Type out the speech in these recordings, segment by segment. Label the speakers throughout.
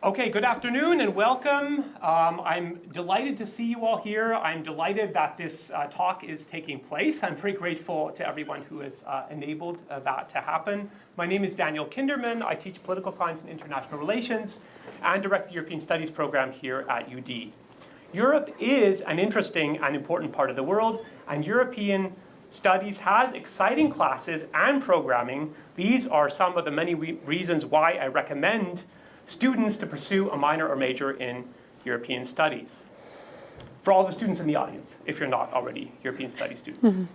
Speaker 1: Okay, good afternoon and welcome. I'm delighted to see you all here. I'm delighted that this talk is taking place. I'm very grateful to everyone who has enabled that to happen. My name is Daniel Kinderman. I teach political science and international relations and direct the European Studies program here at UD. Europe is an interesting and important part of the world, and European Studies has exciting classes and programming. These are some of the many reasons why I recommend students to pursue a minor or major in European Studies. For all the students in the audience, if you're not already European Studies students. Mm-hmm.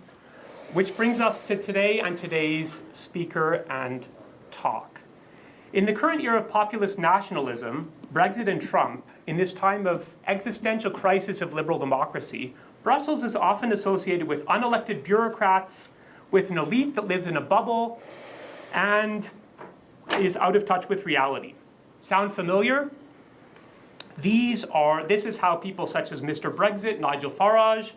Speaker 1: Which brings us to today and today's speaker and talk. In the current era of populist nationalism, Brexit and Trump, in this time of existential crisis of liberal democracy, Brussels is often associated with unelected bureaucrats, with an elite that lives in a bubble and is out of touch with reality. Sound familiar? This is how people such as Mr. Brexit, Nigel Farage,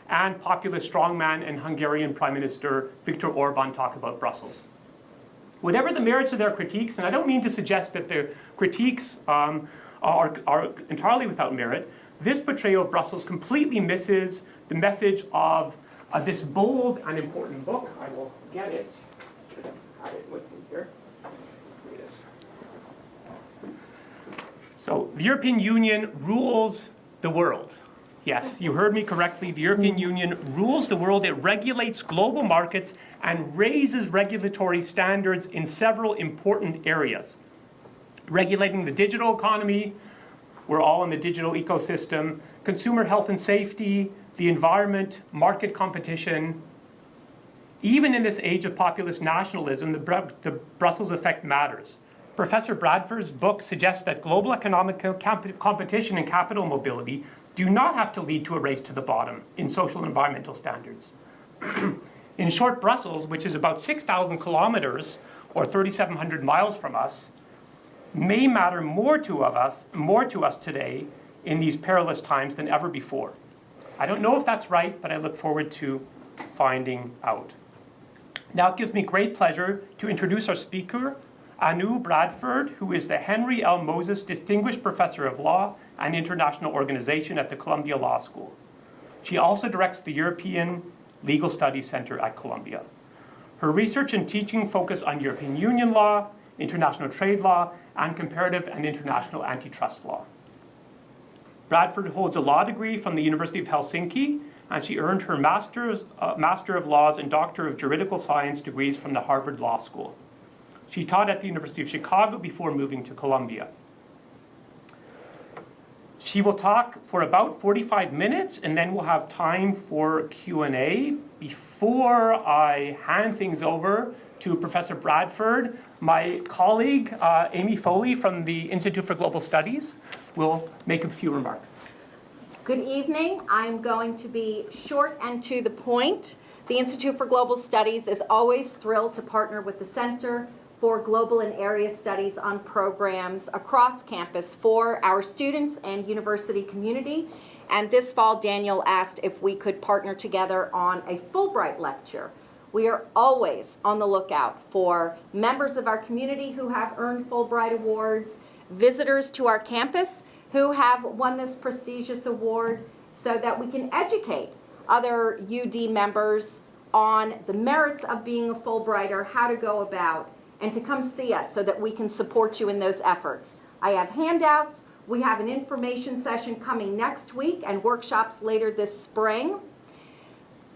Speaker 1: and populist strongman and Hungarian Prime Minister Viktor Orban talk about Brussels. Whatever the merits of their critiques, and I don't mean to suggest that their critiques are entirely without merit, this portrayal of Brussels completely misses the message of this bold and important book. I will get it. I have it with me here. Here it is. So, the European Union rules the world. Yes, you heard me correctly. The European Union rules the world. It regulates global markets and raises regulatory standards in several important areas. Regulating the digital economy, we're all in the digital ecosystem, consumer health and safety, the environment, market competition. Even in this age of populist nationalism, the Brussels effect matters. Professor Bradford's book suggests that global economic competition and capital mobility do not have to lead to a race to the bottom in social and environmental standards. In short, Brussels, which is about 6,000 kilometers or 3,700 miles from us, may matter more to us today in these perilous times than ever before. I don't know if that's right, but I look forward to finding out. Now it gives me great pleasure to introduce our speaker, Anu Bradford, who is the Henry L. Moses Distinguished Professor of Law and International Organization at the Columbia Law School. She also directs the European Legal Studies Center at Columbia. Her research and teaching focus on European Union law, international trade law, and comparative and international antitrust law. Bradford holds a law degree from the University of Helsinki, and she earned her Master of Laws and Doctor of Juridical Science degrees from the Harvard Law School. She taught at the University of Chicago before moving to Columbia. She will talk for about 45 minutes, and then we'll have time for Q&A. Before I hand things over to Professor Bradford, my colleague, Amy Foley from the Institute for Global Studies, will make a few remarks.
Speaker 2: Good evening. I'm going to be short and to the point. The Institute for Global Studies is always thrilled to partner with the Center for Global and Area Studies on programs across campus for our students and university community. And this fall, Daniel asked if we could partner together on a Fulbright lecture. We are always on the lookout for members of our community who have earned Fulbright awards, visitors to our campus who have won this prestigious award, so that we can educate other UD members on the merits of being a Fulbrighter, how to go about, and to come see us so that we can support you in those efforts. I have handouts. We have an information session coming next week and workshops later this spring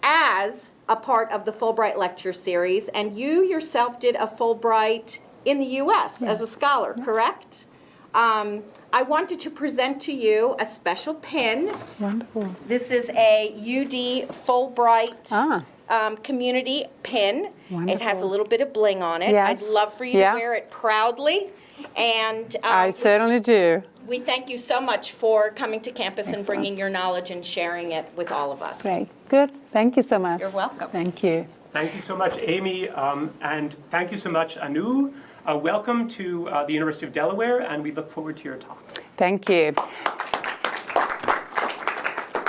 Speaker 2: as a part of the Fulbright Lecture Series. And you yourself did a Fulbright in the U.S. as a scholar, correct? I wanted to present to you a special pin.
Speaker 3: Wonderful.
Speaker 2: This is a UD Fulbright community pin. Wonderful. It has a little bit of bling on it.
Speaker 3: Yes.
Speaker 2: I'd love for you to wear it proudly. And
Speaker 3: I certainly do.
Speaker 2: We thank you so much for coming to campus and bringing your knowledge and sharing it with all of us.
Speaker 3: Great. Good. Thank you so much.
Speaker 2: You're welcome.
Speaker 3: Thank you.
Speaker 1: Thank you so much, Amy, and thank you so much, Anu. Welcome to the University of Delaware, and we look forward to your talk.
Speaker 3: Thank you.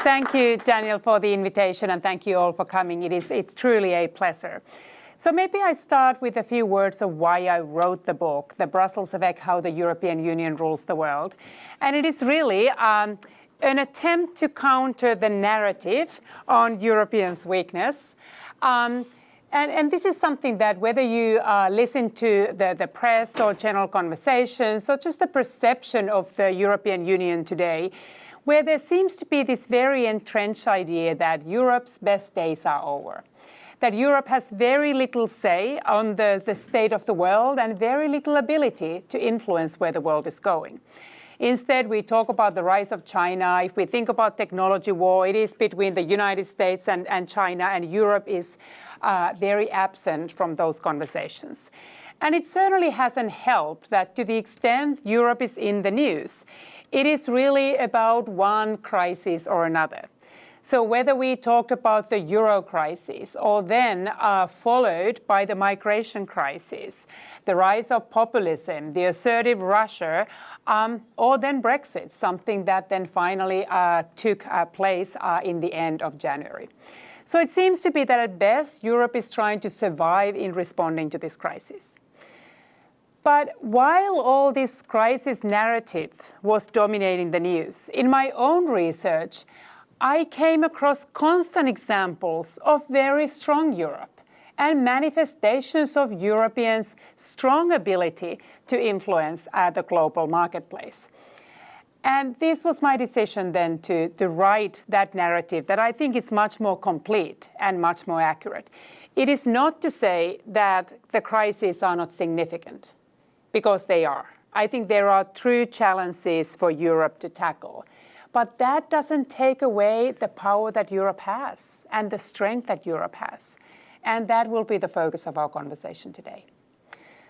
Speaker 3: Thank you, Daniel, for the invitation, and thank you all for coming. It's truly a pleasure. So maybe I start with a few words of why I wrote the book, The Brussels Effect, How the European Union Rules the World. And it is really an attempt to counter the narrative on Europeans' weakness. And this is something that whether you listen to the press or general conversations or just the perception of the European Union today, where there seems to be this very entrenched idea that Europe's best days are over, that Europe has very little say on the state of the world and very little ability to influence where the world is going. Instead, we talk about the rise of China. If we think about technology war, it is between the United States and China, and Europe is very absent from those conversations. And it certainly hasn't helped that to the extent Europe is in the news, it is really about one crisis or another. So whether we talked about the euro crisis or then followed by the migration crisis, the rise of populism, the assertive Russia, or then Brexit, something that then finally took place in the end of January. So it seems to be that at best, Europe is trying to survive in responding to this crisis. But while all this crisis narrative was dominating the news, in my own research, I came across constant examples of very strong Europe and manifestations of Europeans' strong ability to influence the global marketplace. And this was my decision then to write that narrative that I think is much more complete and much more accurate. It is not to say that the crises are not significant, because they are. I think there are true challenges for Europe to tackle. But that doesn't take away the power that Europe has and the strength that Europe has. And that will be the focus of our conversation today.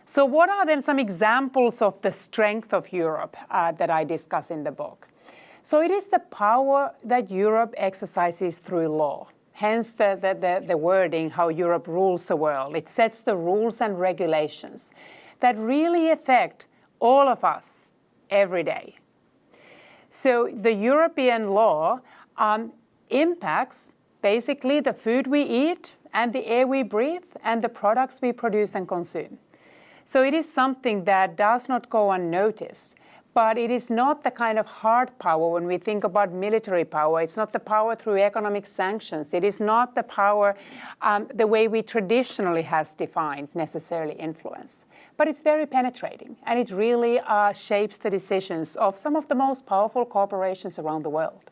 Speaker 3: So what are then some examples of the strength of Europe that I discuss in the book? So it is the power that Europe exercises through law. Hence the wording, how Europe rules the world. It sets the rules and regulations that really affect all of us every day. So the European law impacts basically the food we eat and the air we breathe and the products we produce and consume. So it is something that does not go unnoticed, but it is not the kind of hard power when we think about military power. It's not the power through economic sanctions. It is not the power the way we traditionally has defined necessarily influence. But it's very penetrating, and it really shapes the decisions of some of the most powerful corporations around the world.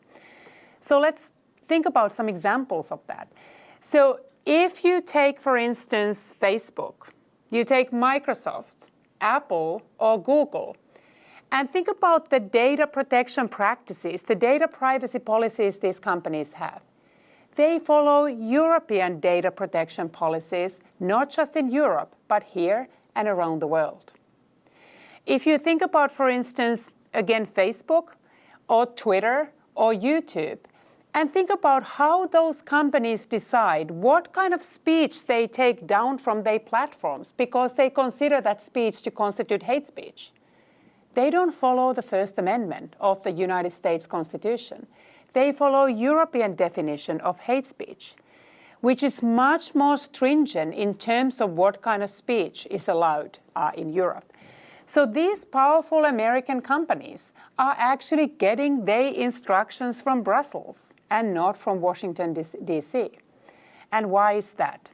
Speaker 3: So let's think about some examples of that. So if you take, for instance, Facebook, you take Microsoft, Apple, or Google, and think about the data protection practices, the data privacy policies these companies have. They follow European data protection policies, not just in Europe, but here and around the world. If you think about, for instance, again, Facebook or Twitter or YouTube, and think about how those companies decide what kind of speech they take down from their platforms because they consider that speech to constitute hate speech. They don't follow the First Amendment of the United States Constitution. They follow European definition of hate speech, which is much more stringent in terms of what kind of speech is allowed in Europe. So these powerful American companies are actually getting their instructions from Brussels and not from Washington, D.C. And why is that?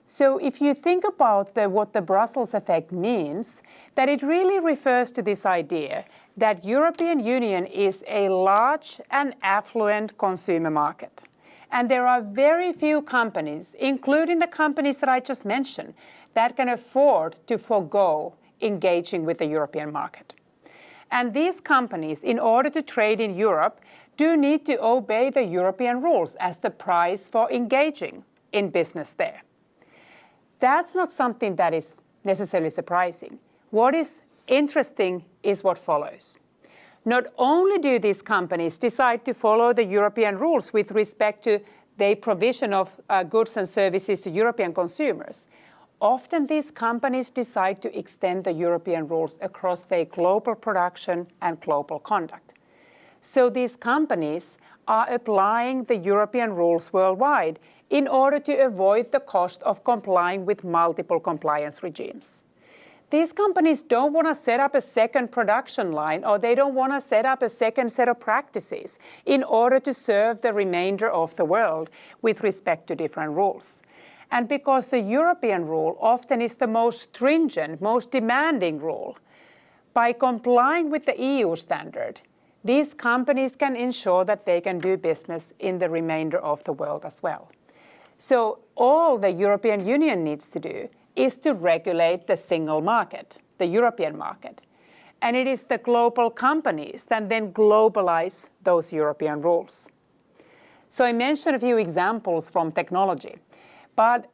Speaker 3: So if you think about what the Brussels effect means, that it really refers to this idea that European Union is a large and affluent consumer market. And there are very few companies, including the companies that I just mentioned, that can afford to forego engaging with the European market. And these companies, in order to trade in Europe, do need to obey the European rules as the price for engaging in business there. That's not something that is necessarily surprising. What is interesting is what follows. Not only do these companies decide to follow the European rules with respect to their provision of goods and services to European consumers, often these companies decide to extend the European rules across their global production and global conduct. So these companies are applying the European rules worldwide in order to avoid the cost of complying with multiple compliance regimes. These companies don't want to set up a second production line, or they don't want to set up a second set of practices in order to serve the remainder of the world with respect to different rules. And because the European rule often is the most stringent, most demanding rule, by complying with the EU standard, these companies can ensure that they can do business in the remainder of the world as well. So all the European Union needs to do is to regulate the single market, the European market. And it is the global companies that then globalize those European rules. So I mentioned a few examples from technology,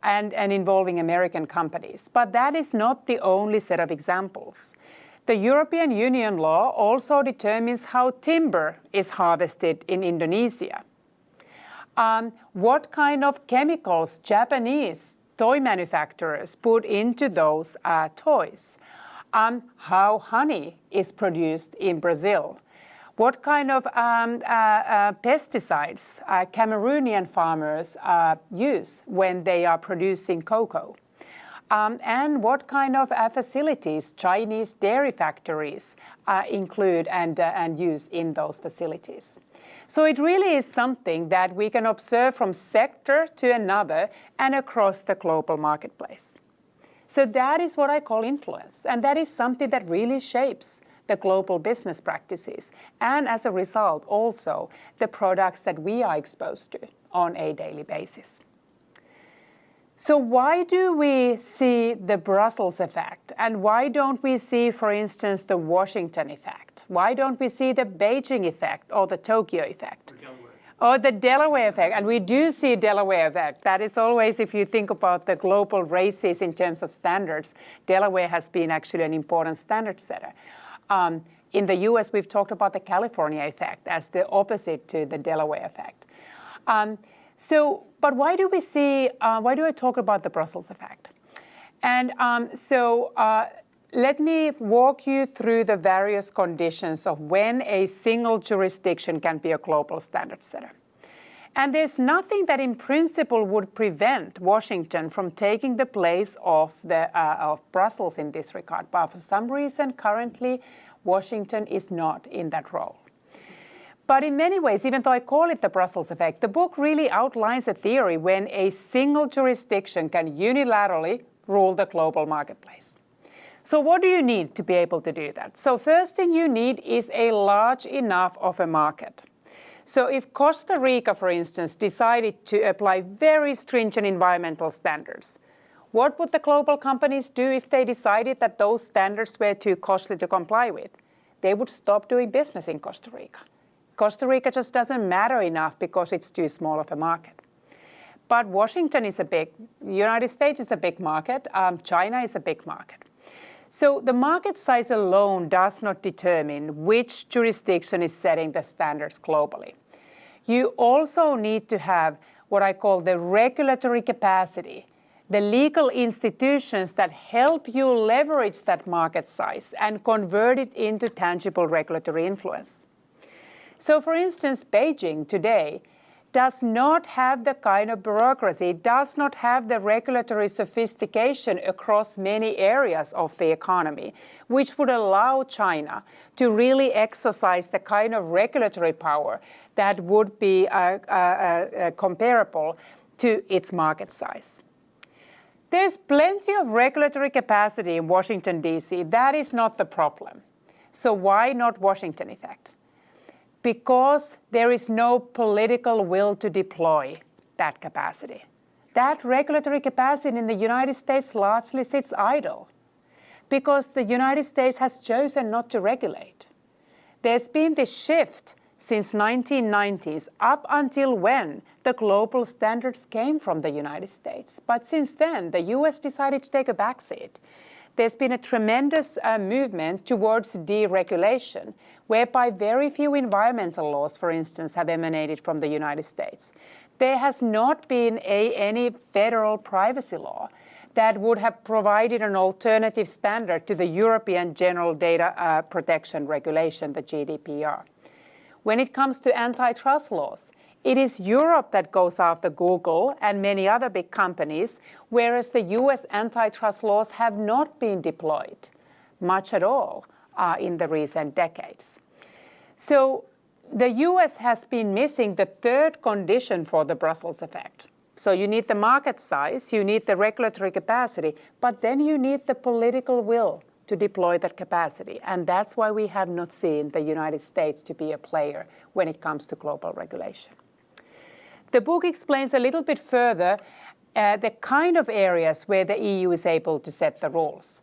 Speaker 3: and involving American companies, but that is not the only set of examples. The European Union law also determines how timber is harvested in Indonesia. What kind of chemicals Japanese toy manufacturers put into those toys. How honey is produced in Brazil. What kind of pesticides Cameroonian farmers use when they are producing cocoa. And what kind of facilities Chinese dairy factories include and use in those facilities. So it really is something that we can observe from sector to another and across the global marketplace. So that is what I call influence, and that is something that really shapes the global business practices, and as a result also the products that we are exposed to on a daily basis. So why do we see the Brussels effect, and why don't we see, for instance, the Washington effect? Why don't we see the Beijing effect or the Tokyo effect? Or the Delaware effect, and we do see Delaware effect. That is always, if you think about the global races in terms of standards, Delaware has been actually an important standard setter. In the US, we've talked about the California effect as the opposite to the Delaware effect. But why do I talk about the Brussels effect? And let me walk you through the various conditions of when a single jurisdiction can be a global standard setter. And there's nothing that in principle would prevent Washington from taking the place of Brussels in this regard. But for some reason, currently, Washington is not in that role. But in many ways, even though I call it the Brussels effect, the book really outlines a theory when a single jurisdiction can unilaterally rule the global marketplace. So what do you need to be able to do that? So first thing you need is a large enough of a market. So if Costa Rica, for instance, decided to apply very stringent environmental standards, what would the global companies do if they decided that those standards were too costly to comply with? They would stop doing business in Costa Rica. Costa Rica just doesn't matter enough because it's too small of a market. But Washington is United States is a big market, China is a big market. So the market size alone does not determine which jurisdiction is setting the standards globally. You also need to have what I call the regulatory capacity, the legal institutions that help you leverage that market size and convert it into tangible regulatory influence. So for instance, Beijing today does not have the kind of bureaucracy, does not have the regulatory sophistication across many areas of the economy, which would allow China to really exercise the kind of regulatory power that would be comparable to its market size. There's plenty of regulatory capacity in Washington, D.C. That is not the problem. So why not Washington effect? Because there is no political will to deploy that capacity. That regulatory capacity in the United States largely sits idle because the United States has chosen not to regulate. There's been this shift since 1990s up until when the global standards came from the United States. But since then, the US decided to take a backseat. There's been a tremendous movement towards deregulation, whereby very few environmental laws, for instance, have emanated from the United States. There has not been any federal privacy law that would have provided an alternative standard to the European General Data Protection Regulation, the GDPR. When it comes to antitrust laws, It is Europe that goes after Google and many other big companies, whereas the US antitrust laws have not been deployed much at all in the recent decades. So the US has been missing the third condition for the Brussels effect. So you need the market size, you need the regulatory capacity, but then you need the political will to deploy that capacity. And that's why we have not seen the United States to be a player when it comes to global regulation. The book explains a little bit further the kind of areas where the EU is able to set the rules.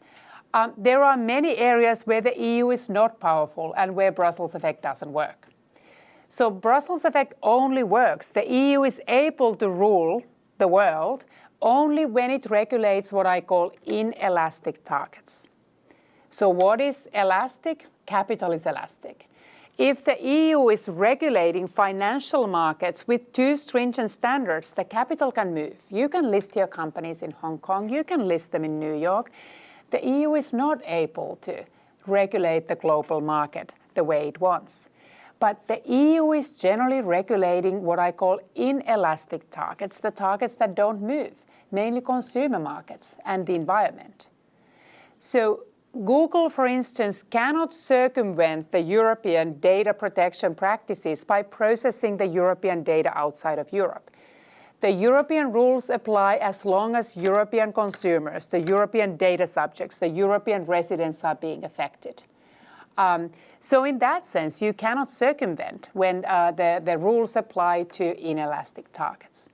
Speaker 3: There are many areas where the EU is not powerful and where Brussels effect doesn't work. So Brussels effect only works. The EU is able to rule the world only when it regulates what I call inelastic targets. So what is elastic? Capital is elastic. If the EU is regulating financial markets with too stringent standards, the capital can move. You can list your companies in Hong Kong, you can list them in New York. The EU is not able to regulate the global market the way it wants. But the EU is generally regulating what I call inelastic targets, the targets that don't move, mainly consumer markets and the environment. So Google, for instance, cannot circumvent the European data protection practices by processing the European data outside of Europe. The European rules apply as long as European consumers, the European data subjects, the European residents are being affected. So in that sense, you cannot circumvent when the rules apply to inelastic targets.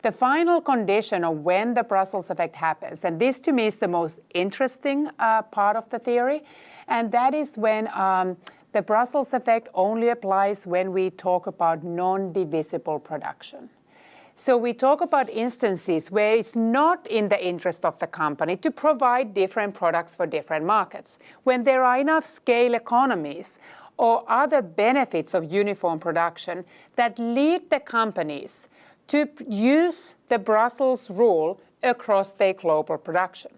Speaker 3: The final condition of when the Brussels effect happens, and this to me is the most interesting part of the theory, and that is when the Brussels effect only applies when we talk about non-divisible production. So we talk about instances where it's not in the interest of the company to provide different products for different markets, when there are enough scale economies or other benefits of uniform production that lead the companies to use the Brussels rule across their global production.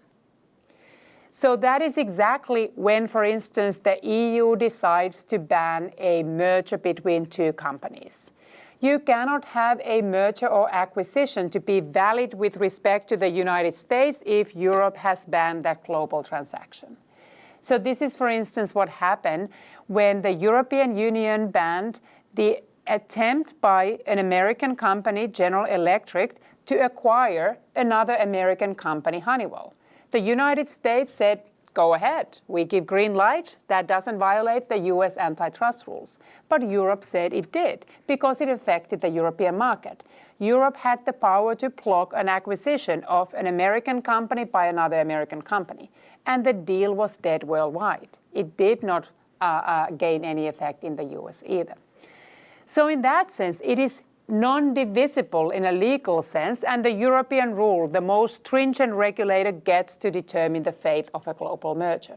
Speaker 3: So that is exactly when, for instance, the EU decides to ban a merger between two companies. You cannot have a merger or acquisition to be valid with respect to the United States if Europe has banned that global transaction. So this is, for instance, what happened when the European Union banned the attempt by an American company, General Electric, to acquire another American company, Honeywell. The United States said, go ahead, we give green light, that doesn't violate the US antitrust rules. But Europe said it did, because it affected the European market. Europe had the power to block an acquisition of an American company by another American company. And the deal was dead worldwide. It did not gain any effect in the US either. So in that sense, it is non-divisible in a legal sense, and the European rule, the most stringent regulator, gets to determine the fate of a global merger.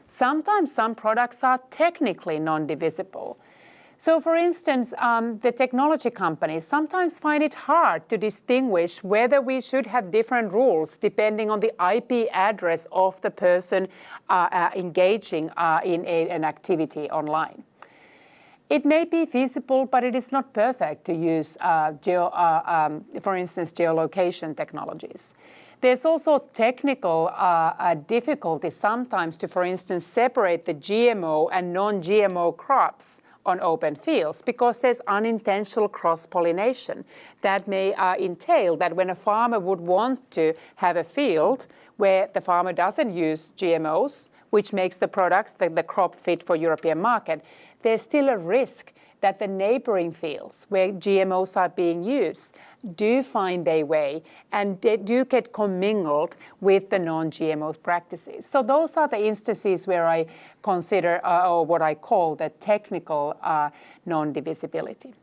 Speaker 3: Sometimes some products are technically non-divisible. So for instance, the technology companies sometimes find it hard to distinguish whether we should have different rules depending on the IP address of the person engaging in an activity online. It may be feasible, but it is not perfect to use, for instance, geolocation technologies. There's also technical difficulty sometimes to, for instance, separate the GMO and non-GMO crops on open fields because there's unintentional cross-pollination that may entail that when a farmer would want to have a field where the farmer doesn't use GMOs, which makes the products, the crop fit for European market, there's still a risk that the neighboring fields where GMOs are being used do find their way and they do get commingled with the non-GMO practices. So those are the instances where I consider, or what I call the technical non-divisibility.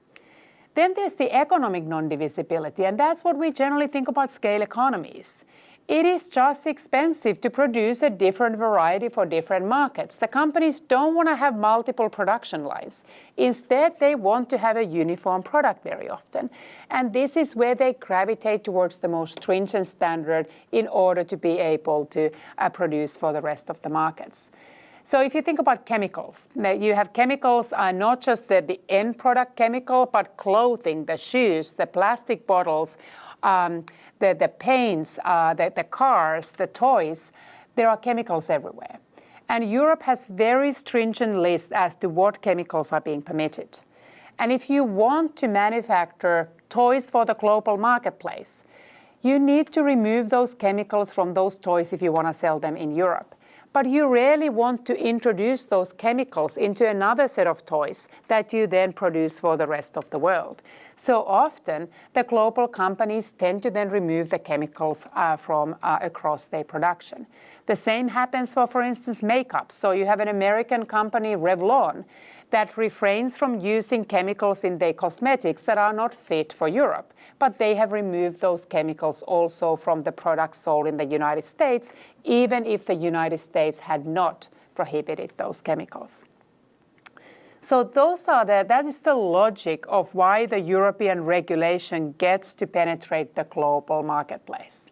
Speaker 3: Then there's the economic non-divisibility, and that's what we generally think about scale economies. It is just expensive to produce a different variety for different markets. The companies don't want to have multiple production lines. Instead, they want to have a uniform product very often. And this is where they gravitate towards the most stringent standard in order to be able to produce for the rest of the markets. So if you think about chemicals, now you have chemicals, not just the end product chemical, but clothing, the shoes, the plastic bottles, the paints, the cars, the toys. There are chemicals everywhere. And Europe has very stringent lists as to what chemicals are being permitted. And if you want to manufacture toys for the global marketplace, you need to remove those chemicals from those toys if you want to sell them in Europe. But you rarely want to introduce those chemicals into another set of toys that you then produce for the rest of the world. So often, the global companies tend to then remove the chemicals from across their production. The same happens for instance, makeup. So you have an American company, Revlon, that refrains from using chemicals in their cosmetics that are not fit for Europe. But they have removed those chemicals also from the products sold in the United States, even if the United States had not prohibited those chemicals. So that is the logic of why the European regulation gets to penetrate the global marketplace.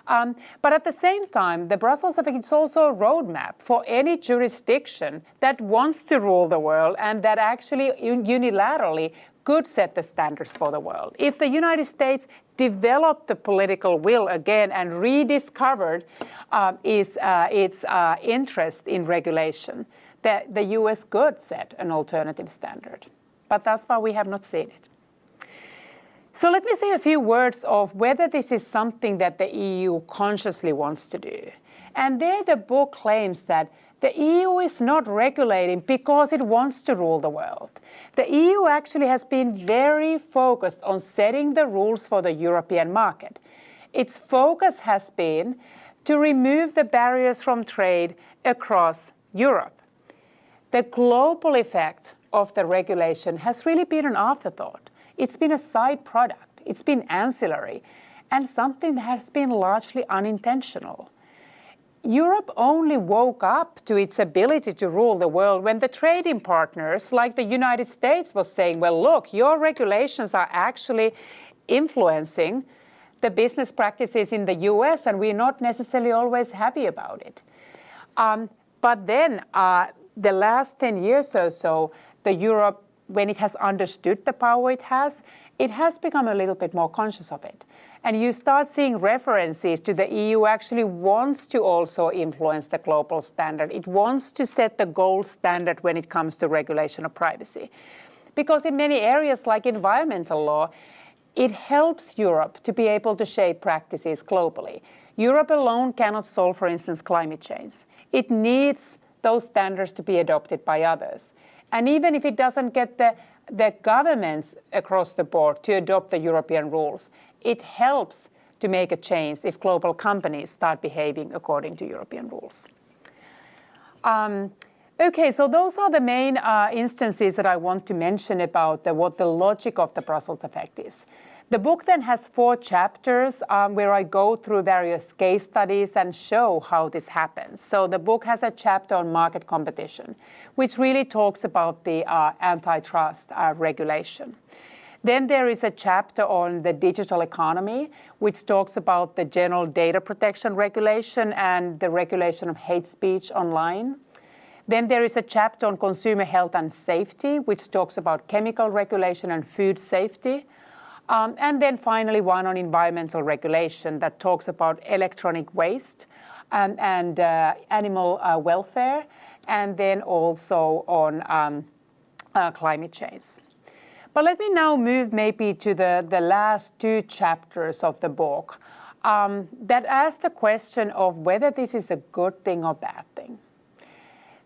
Speaker 3: But at the same time, the Brussels effect is also a roadmap for any jurisdiction that wants to rule the world and that actually unilaterally could set the standards for the world. If the United States developed the political will again and rediscovered its interest in regulation, that the US could set an alternative standard. But thus far we have not seen it. So let me say a few words of whether this is something that the EU consciously wants to do. And there the book claims that the EU is not regulating because it wants to rule the world. The EU actually has been very focused on setting the rules for the European market. Its focus has been to remove the barriers from trade across Europe. The global effect of the regulation has really been an afterthought. It's been a side product, it's been ancillary, and something that has been largely unintentional. Europe only woke up to its ability to rule the world when the trading partners, like the United States, was saying, well, look, your regulations are actually influencing the business practices in the US, and we're not necessarily always happy about it. But then the last 10 years or so, the Europe, when it has understood the power it has become a little bit more conscious of it. And you start seeing references to the EU actually wants to also influence the global standard. It wants to set the gold standard when it comes to regulation of privacy. Because in many areas like environmental law, it helps Europe to be able to shape practices globally. Europe alone cannot solve, for instance, climate change. It needs those standards to be adopted by others. And even if it doesn't get the governments across the board to adopt the European rules, it helps to make a change if global companies start behaving according to European rules. Okay, so those are the main instances that I want to mention about what the logic of the Brussels effect is. The book then has 4 chapters where I go through various case studies and show how this happens. So the book has a chapter on market competition, which really talks about the antitrust regulation. Then there is a chapter on the digital economy, which talks about the general data protection regulation and the regulation of hate speech online. Then there is a chapter on consumer health and safety, which talks about chemical regulation and food safety. And then finally one on environmental regulation that talks about electronic waste and animal welfare, and then also on climate change. But let me now move maybe to the last 2 chapters of the book that ask the question of whether this is a good thing or bad thing.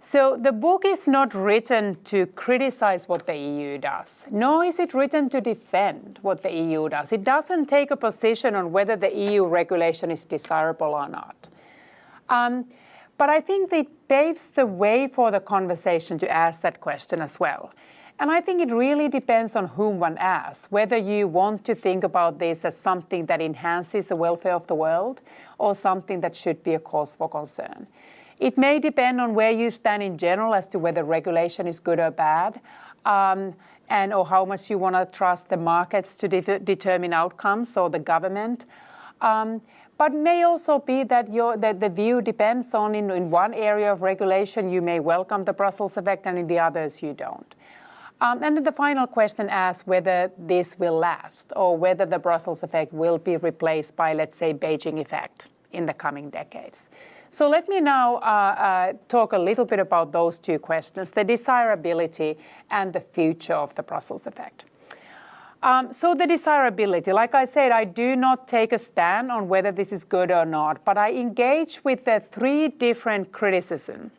Speaker 3: So the book is not written to criticize what the EU does, nor is it written to defend what the EU does. It doesn't take a position on whether the EU regulation is desirable or not. But I think it paves the way for the conversation to ask that question as well. And I think it really depends on whom one asks, whether you want to think about this as something that enhances the welfare of the world or something that should be a cause for concern. It may depend on where you stand in general as to whether regulation is good or bad, or how much you want to trust the markets to determine outcomes or the government. But may also be that the view depends on in one area of regulation you may welcome the Brussels effect and in the others you don't. And then the final question asks whether this will last or whether the Brussels effect will be replaced by, let's say, Beijing effect in the coming decades. So let me now talk a little bit about those two questions, the desirability and the future of the Brussels effect. So the desirability, like I said, I do not take a stand on whether this is good or not, but I engage with the three different criticisms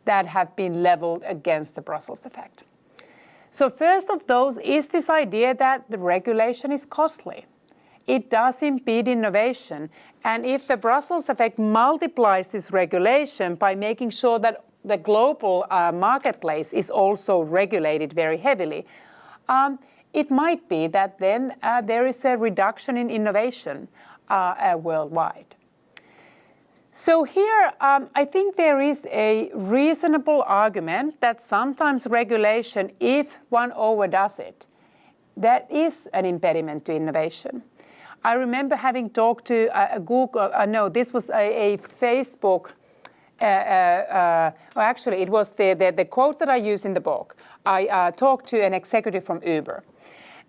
Speaker 3: that have been leveled against the Brussels effect. So first of those is this idea that the regulation is costly. It does impede innovation. And if the Brussels effect multiplies this regulation by making sure that the global marketplace is also regulated very heavily, it might be that then there is a reduction in innovation worldwide. So here, I think there is a reasonable argument that sometimes regulation, if one overdoes it, that is an impediment to innovation. I remember having talked to this was a Facebook, actually it was the quote that I use in the book. I talked to an executive from Uber,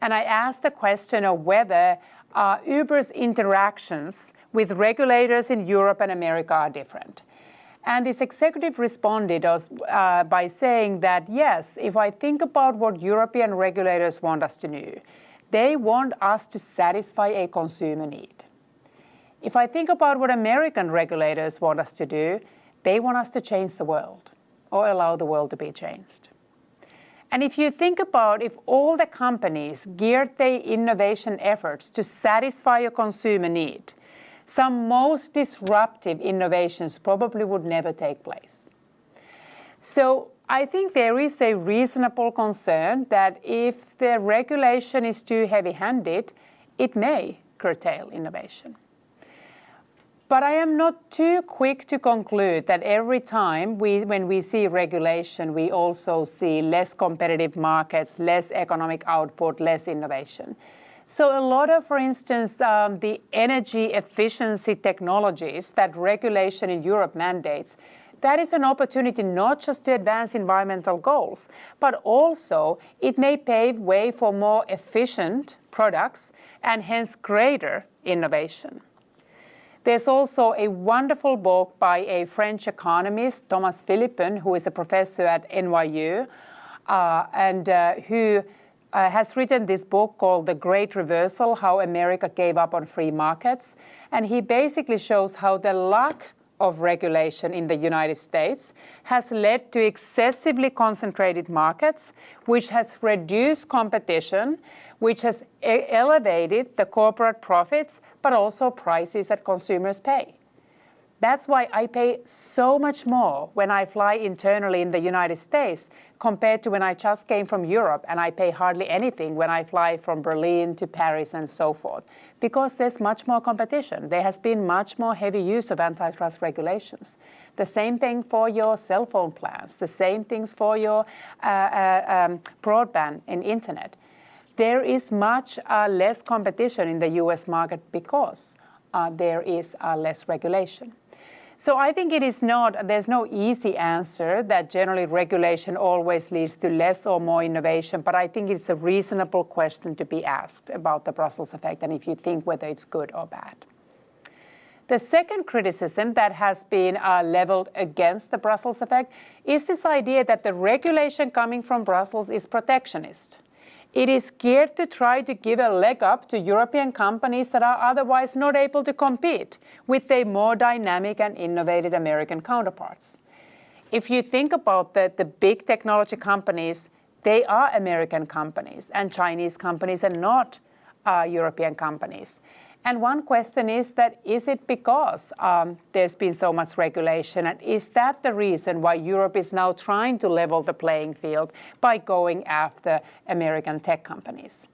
Speaker 3: and I asked the question of whether Uber's interactions with regulators in Europe and America are different. And this executive responded by saying that, yes, if I think about what European regulators want us to do, they want us to satisfy a consumer need. If I think about what American regulators want us to do, they want us to change the world or allow the world to be changed. And if you think about if all the companies geared their innovation efforts to satisfy a consumer need, some most disruptive innovations probably would never take place. So I think there is a reasonable concern that if the regulation is too heavy-handed, it may curtail innovation. But I am not too quick to conclude that every time when we see regulation, we also see less competitive markets, less economic output, less innovation. So a lot of, for instance, the energy efficiency technologies that regulation in Europe mandates, that is an opportunity not just to advance environmental goals, but also it may pave way for more efficient products and hence greater innovation. There's also a wonderful book by a French economist, Thomas Philippon, who is a professor at NYU, and who has written this book called The Great Reversal, How America Gave Up on Free Markets. And he basically shows how the lack of regulation in the United States has led to excessively concentrated markets, which has reduced competition, which has elevated the corporate profits, but also prices that consumers pay. That's why I pay so much more when I fly internally in the United States compared to when I just came from Europe, and I pay hardly anything when I fly from Berlin to Paris and so forth, because there's much more competition. There has been much more heavy use of antitrust regulations. The same thing for your cell phone plans, the same things for your broadband and internet. There is much less competition in the US market because there is less regulation. So I think there's no easy answer that generally regulation always leads to less or more innovation, but I think it's a reasonable question to be asked about the Brussels effect and if you think whether it's good or bad. The second criticism that has been leveled against the Brussels effect is this idea that the regulation coming from Brussels is protectionist. It is geared to try to give a leg up to European companies that are otherwise not able to compete with their more dynamic and innovative American counterparts. If you think about the big technology companies, they are American companies and Chinese companies and not European companies. And one question is that, is it because there's been so much regulation? And is that the reason why Europe is now trying to level the playing field by going after American tech companies?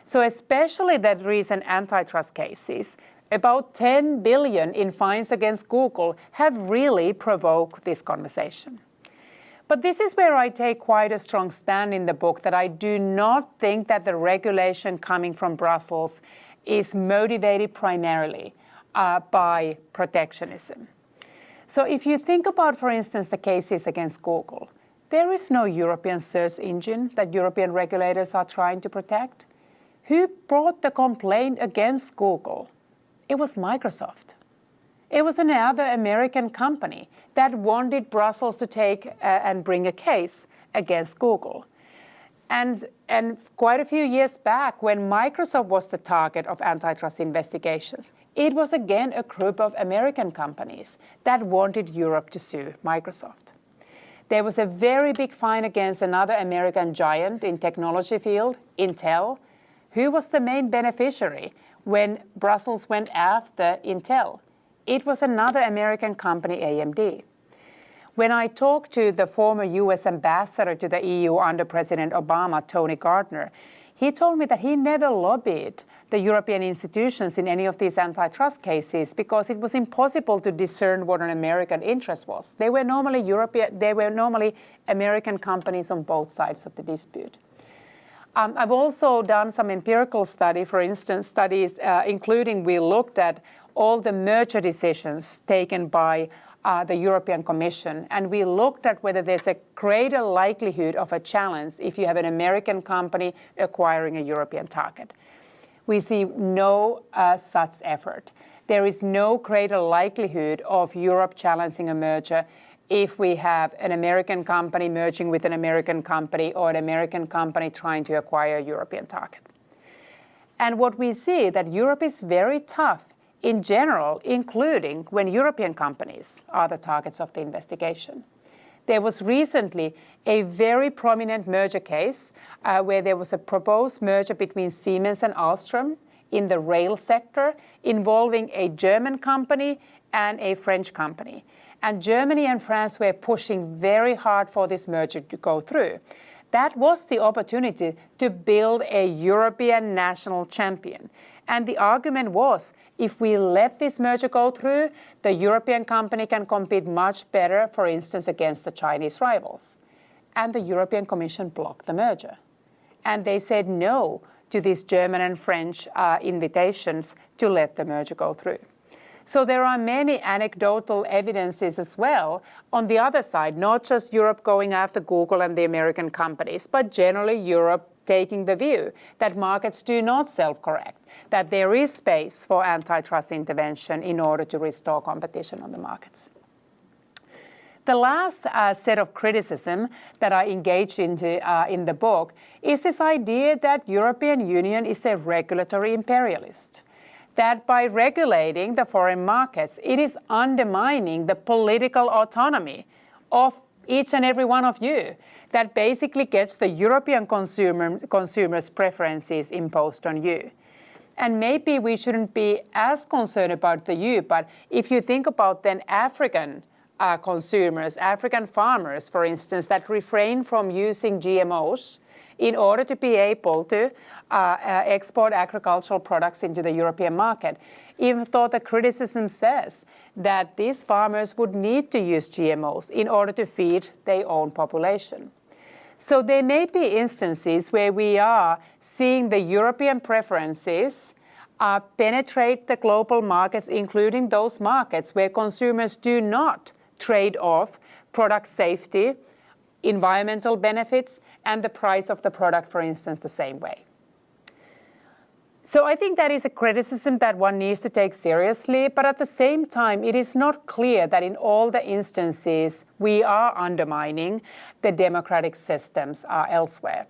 Speaker 3: So especially that recent antitrust cases, about 10 billion in fines against Google have really provoked this conversation. But this is where I take quite a strong stand in the book, that I do not think that the regulation coming from Brussels is motivated primarily by protectionism. So if you think about, for instance, the cases against Google, there is no European search engine that European regulators are trying to protect. Who brought the complaint against Google? It was Microsoft. It was another American company that wanted Brussels to take and bring a case against Google. And quite a few years back, when Microsoft was the target of antitrust investigations, it was again a group of American companies that wanted Europe to sue Microsoft. There was a very big fine against another American giant in technology field, Intel, who was the main beneficiary when Brussels went after Intel. It was another American company, AMD. When I talked to the former US ambassador to the EU under President Obama, Tony Gardner, he told me that he never lobbied the European institutions in any of these antitrust cases because it was impossible to discern what an American interest was. They were normally American companies on both sides of the dispute. I've also done some empirical study, for instance, studies including we looked at all the merger decisions taken by the European Commission, and we looked at whether there's a greater likelihood of a challenge if you have an American company acquiring a European target. We see no such effort. There is no greater likelihood of Europe challenging a merger if we have an American company merging with an American company or an American company trying to acquire a European target. And what we see that Europe is very tough in general, including when European companies are the targets of the investigation. There was recently a very prominent merger case where there was a proposed merger between Siemens and Alstom in the rail sector involving a German company and a French company. And Germany and France were pushing very hard for this merger to go through. That was the opportunity to build a European national champion. And the argument was, if we let this merger go through, the European company can compete much better, for instance, against the Chinese rivals. And the European Commission blocked the merger. And they said no to these German and French invitations to let the merger go through. So there are many anecdotal evidences as well on the other side, not just Europe going after Google and the American companies, but generally Europe taking the view that markets do not self-correct, that there is space for antitrust intervention in order to restore competition on the markets. The last set of criticism that I engaged into in the book is this idea that European Union is a regulatory imperialist, that by regulating the foreign markets, it is undermining the political autonomy of each and every one of you, that basically gets the European consumers' preferences imposed on you. And maybe we shouldn't be as concerned about the you, but if you think about then African consumers, African farmers, for instance, that refrain from using GMOs in order to be able to export agricultural products into the European market, even though the criticism says that these farmers would need to use GMOs in order to feed their own population. So there may be instances where we are seeing the European preferences penetrate the global markets, including those markets where consumers do not trade off product safety, environmental benefits, and the price of the product, for instance, the same way. So I think that is a criticism that one needs to take seriously, but at the same time, it is not clear that in all the instances we are undermining the democratic systems elsewhere.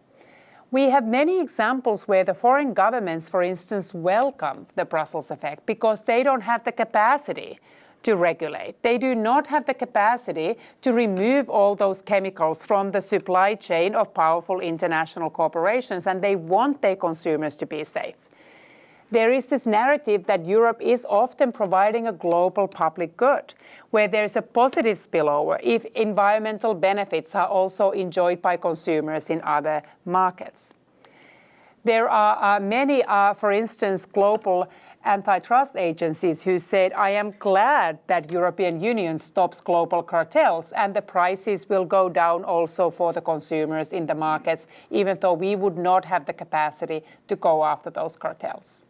Speaker 3: We have many examples where the foreign governments, for instance, welcome the Brussels effect because they don't have the capacity to regulate. They do not have the capacity to remove all those chemicals from the supply chain of powerful international corporations, and they want their consumers to be safe. There is this narrative that Europe is often providing a global public good, where there is a positive spillover if environmental benefits are also enjoyed by consumers in other markets. There are many, for instance, global antitrust agencies who said, I am glad that European Union stops global cartels and the prices will go down also for the consumers in the markets, even though we would not have the capacity to go after those cartels.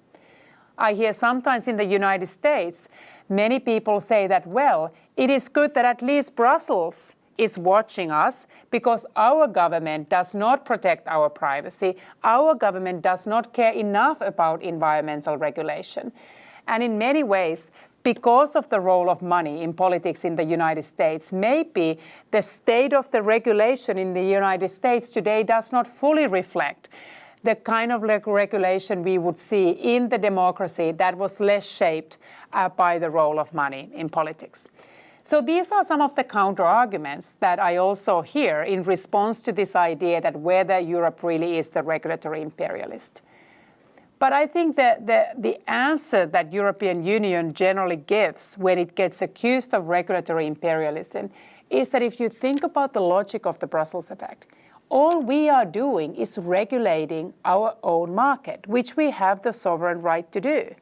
Speaker 3: I hear sometimes in the United States, many people say that, well, it is good that at least Brussels is watching us because our government does not protect our privacy. Our government does not care enough about environmental regulation. And in many ways, because of the role of money in politics in the United States, maybe the state of the regulation in the United States today does not fully reflect the kind of regulation we would see in the democracy that was less shaped by the role of money in politics. So these are some of the counter-arguments that I also hear in response to this idea that whether Europe really is the regulatory imperialist. But I think that the answer that European Union generally gives when it gets accused of regulatory imperialism is that if you think about the logic of the Brussels effect, all we are doing is regulating our own market, which we have the sovereign right to do.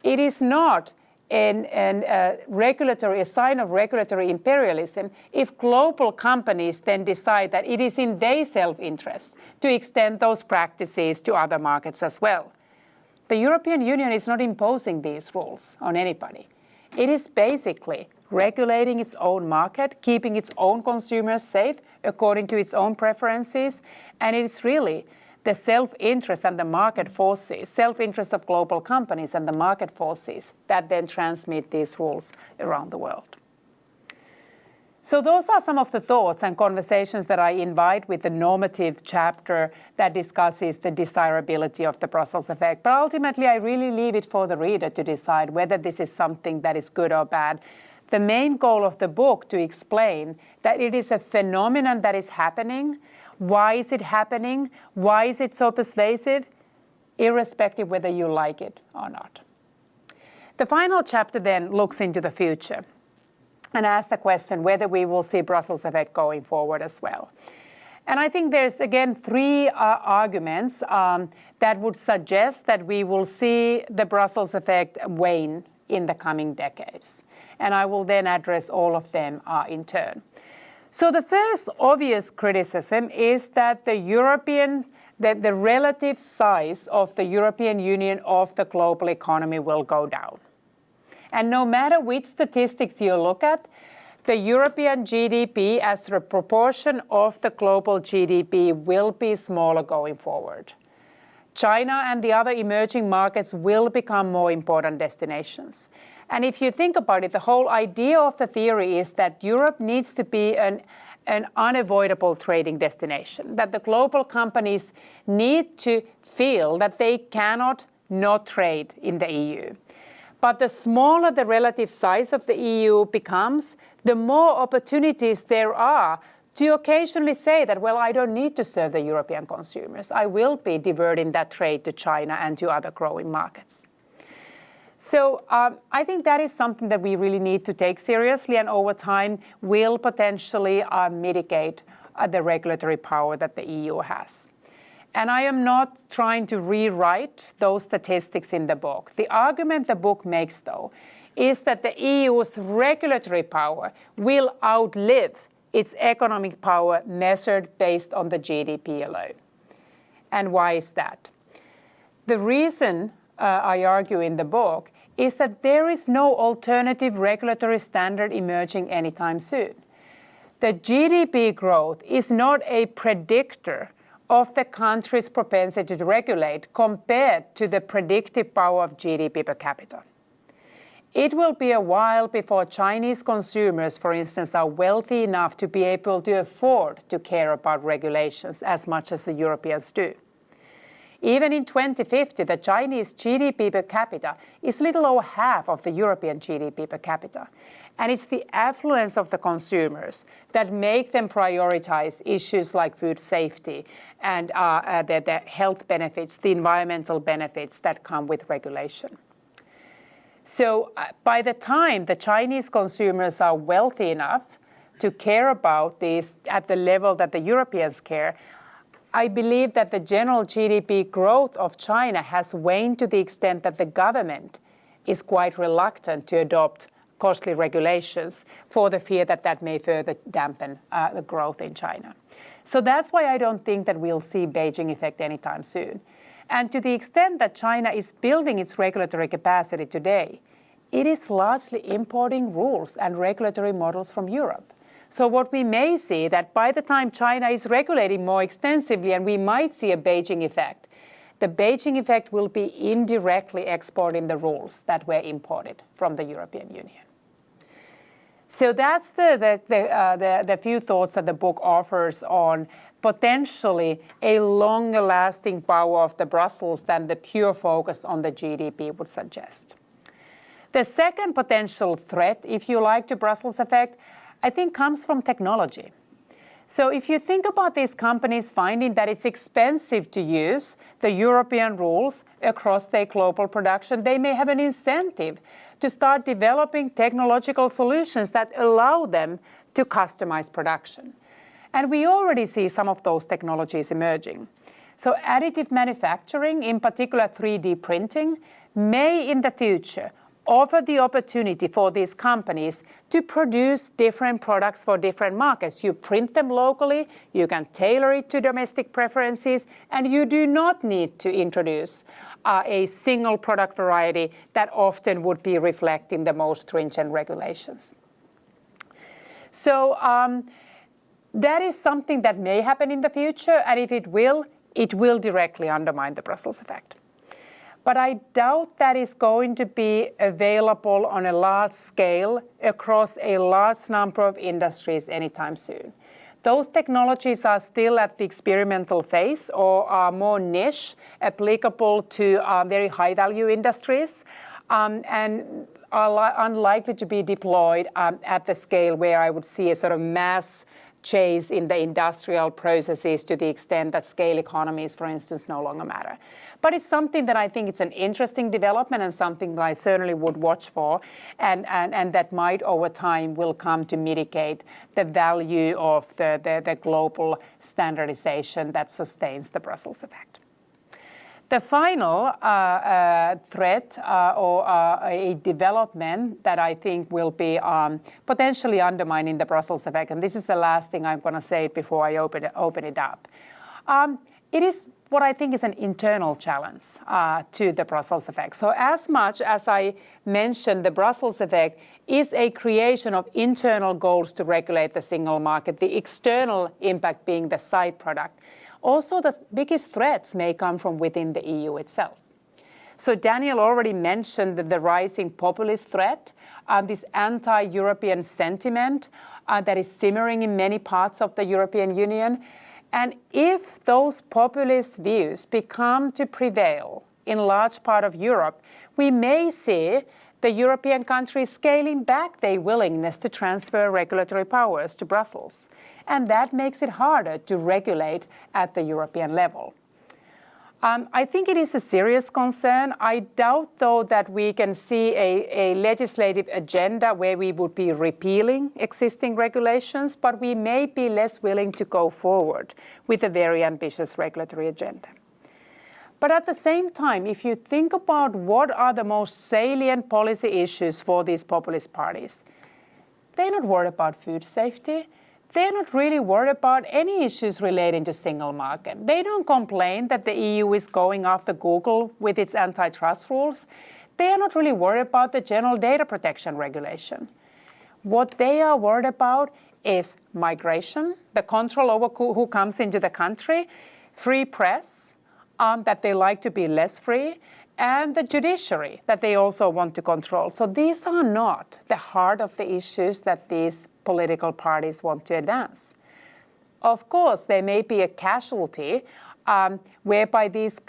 Speaker 3: It is not a sign of regulatory imperialism if global companies then decide that it is in their self-interest to extend those practices to other markets as well. The European Union is not imposing these rules on anybody. It is basically regulating its own market, keeping its own consumers safe according to its own preferences, and it is really the self-interest and the market forces, self-interest of global companies and the market forces that then transmit these rules around the world. So those are some of the thoughts and conversations that I invite with the normative chapter that discusses the desirability of the Brussels effect. But ultimately, I really leave it for the reader to decide whether this is something that is good or bad. The main goal of the book to explain that it is a phenomenon that is happening. Why is it happening? Why is it so pervasive? Irrespective whether you like it or not. The final chapter then looks into the future and asks the question whether we will see Brussels effect going forward as well. And I think there's, again, three arguments that would suggest that we will see the Brussels effect wane in the coming decades. And I will then address all of them in turn. So the first obvious criticism is that the relative size of the European Union of the global economy will go down. And no matter which statistics you look at, the European GDP as a proportion of the global GDP will be smaller going forward. China and the other emerging markets will become more important destinations. And if you think about it, the whole idea of the theory is that Europe needs to be an unavoidable trading destination, that the global companies need to feel that they cannot not trade in the EU. But the smaller the relative size of the EU becomes, the more opportunities there are to occasionally say that, well, I don't need to serve the European consumers. I will be diverting that trade to China and to other growing markets. So I think that is something that we really need to take seriously and over time will potentially mitigate the regulatory power that the EU has. And I am not trying to rewrite those statistics in the book. The argument the book makes, though, is that the EU's regulatory power will outlive its economic power measured based on the GDP alone. And why is that? The reason I argue in the book is that there is no alternative regulatory standard emerging anytime soon. The GDP growth is not a predictor of the country's propensity to regulate compared to the predictive power of GDP per capita. It will be a while before Chinese consumers, for instance, are wealthy enough to be able to afford to care about regulations as much as the Europeans do. Even in 2050, the Chinese GDP per capita is little over half of the European GDP per capita. And it's the affluence of the consumers that make them prioritize issues like food safety and the health benefits, the environmental benefits that come with regulation. So by the time the Chinese consumers are wealthy enough to care about this at the level that the Europeans care, I believe that the general GDP growth of China has waned to the extent that the government is quite reluctant to adopt costly regulations for the fear that that may further dampen the growth in China. So that's why I don't think that we'll see Beijing effect anytime soon. And to the extent that China is building its regulatory capacity today, it is largely importing rules and regulatory models from Europe. So what we may see that by the time China is regulating more extensively, and we might see a Beijing effect, the Beijing effect will be indirectly exporting the rules that were imported from the European Union. So that's the few thoughts that the book offers on potentially a longer lasting power of the Brussels than the pure focus on the GDP would suggest. The second potential threat, if you like, to Brussels effect, I think comes from technology. So if you think about these companies finding that it's expensive to use the European rules across their global production, they may have an incentive to start developing technological solutions that allow them to customize production. And we already see some of those technologies emerging. So additive manufacturing, in particular 3D printing, may in the future offer the opportunity for these companies to produce different products for different markets. You print them locally, you can tailor it to domestic preferences, and you do not need to introduce a single product variety that often would be reflecting the most stringent regulations. So that is something that may happen in the future, and if it will directly undermine the Brussels effect. But I doubt that is going to be available on a large scale across a large number of industries anytime soon. Those technologies are still at the experimental phase or are more niche, applicable to very high-value industries, and are unlikely to be deployed at the scale where I would see a sort of mass change in the industrial processes to the extent that scale economies, for instance, no longer matter. But it's something that I think it's an interesting development and something that I certainly would watch for, and that might over time will come to mitigate the value of the global standardization that sustains the Brussels effect. The final threat or a development that I think will be potentially undermining the Brussels effect, and this is the last thing I'm going to say before I open it up. It is what I think is an internal challenge to the Brussels effect. So as much as I mentioned, the Brussels effect is a creation of internal goals to regulate the single market, the external impact being the side product. Also, the biggest threats may come from within the EU itself. So Daniel already mentioned the rising populist threat, this anti-European sentiment that is simmering in many parts of the European Union. And if those populist views become to prevail in large part of Europe, we may see the European countries scaling back their willingness to transfer regulatory powers to Brussels. And that makes it harder to regulate at the European level. I think it is a serious concern. I doubt, though, that we can see a legislative agenda where we would be repealing existing regulations, but we may be less willing to go forward with a very ambitious regulatory agenda. But at the same time, if you think about what are the most salient policy issues for these populist parties, they're not worried about food safety. They're not really worried about any issues relating to single market. They don't complain that the EU is going after Google with its antitrust rules. They are not really worried about the general data protection regulation. What they are worried about is migration, the control over who comes into the country, free press, that they like to be less free, and the judiciary that they also want to control. So these are not the heart of the issues that these political parties want to advance. Of course, there may be a casualty whereby these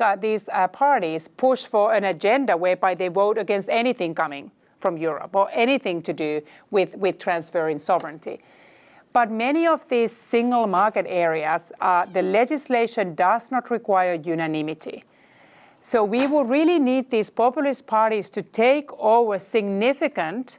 Speaker 3: parties push for an agenda whereby they vote against anything coming from Europe or anything to do with transferring sovereignty. But many of these single market areas, the legislation does not require unanimity. So we will really need these populist parties to take over significant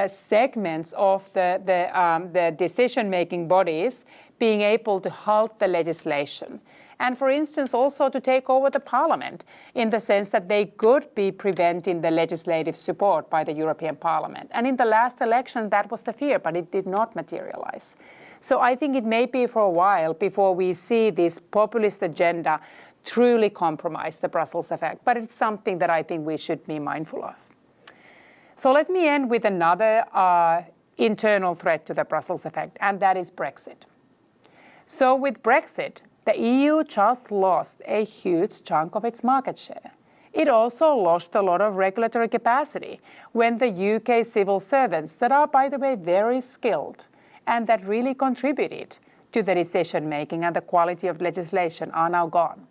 Speaker 3: segments of the decision-making bodies being able to halt the legislation. And for instance, also to take over the parliament in the sense that they could be preventing the legislative support by the European Parliament. And in the last election, that was the fear, but it did not materialize. So I think it may be for a while before we see this populist agenda truly compromise the Brussels effect, but it's something that I think we should be mindful of. So let me end with another internal threat to the Brussels effect, and that is Brexit. So with Brexit, the EU just lost a huge chunk of its market share. It also lost a lot of regulatory capacity when the UK civil servants, that are, by the way, very skilled and that really contributed to the decision making and the quality of legislation, are now gone.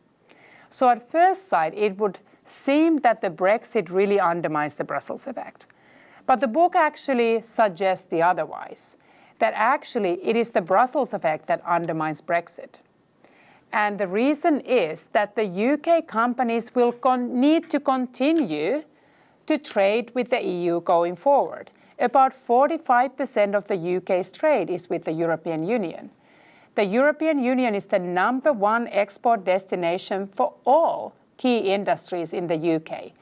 Speaker 3: So at first sight, it would seem that the Brexit really undermines the Brussels effect. But the book actually suggests the otherwise, that actually it is the Brussels effect that undermines Brexit. And the reason is that the UK companies will need to continue to trade with the EU going forward. About 45% of the UK's trade is with the European Union. The European Union is the #1 export destination for all key industries in the UK.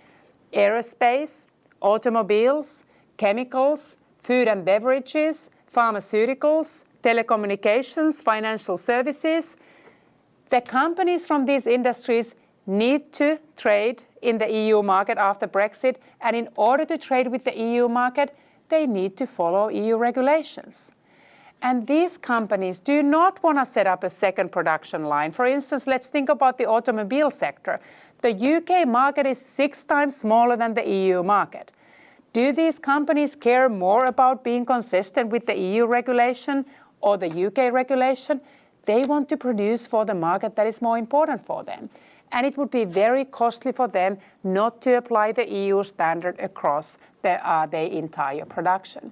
Speaker 3: Aerospace, automobiles, chemicals, food and beverages, pharmaceuticals, telecommunications, financial services. The companies from these industries need to trade in the EU market after Brexit, and in order to trade with the EU market, they need to follow EU regulations. And these companies do not want to set up a second production line. For instance, let's think about the automobile sector. The UK market is 6 times smaller than the EU market. Do these companies care more about being consistent with the EU regulation or the UK regulation? They want to produce for the market that is more important for them. And it would be very costly for them not to apply the EU standard across their entire production.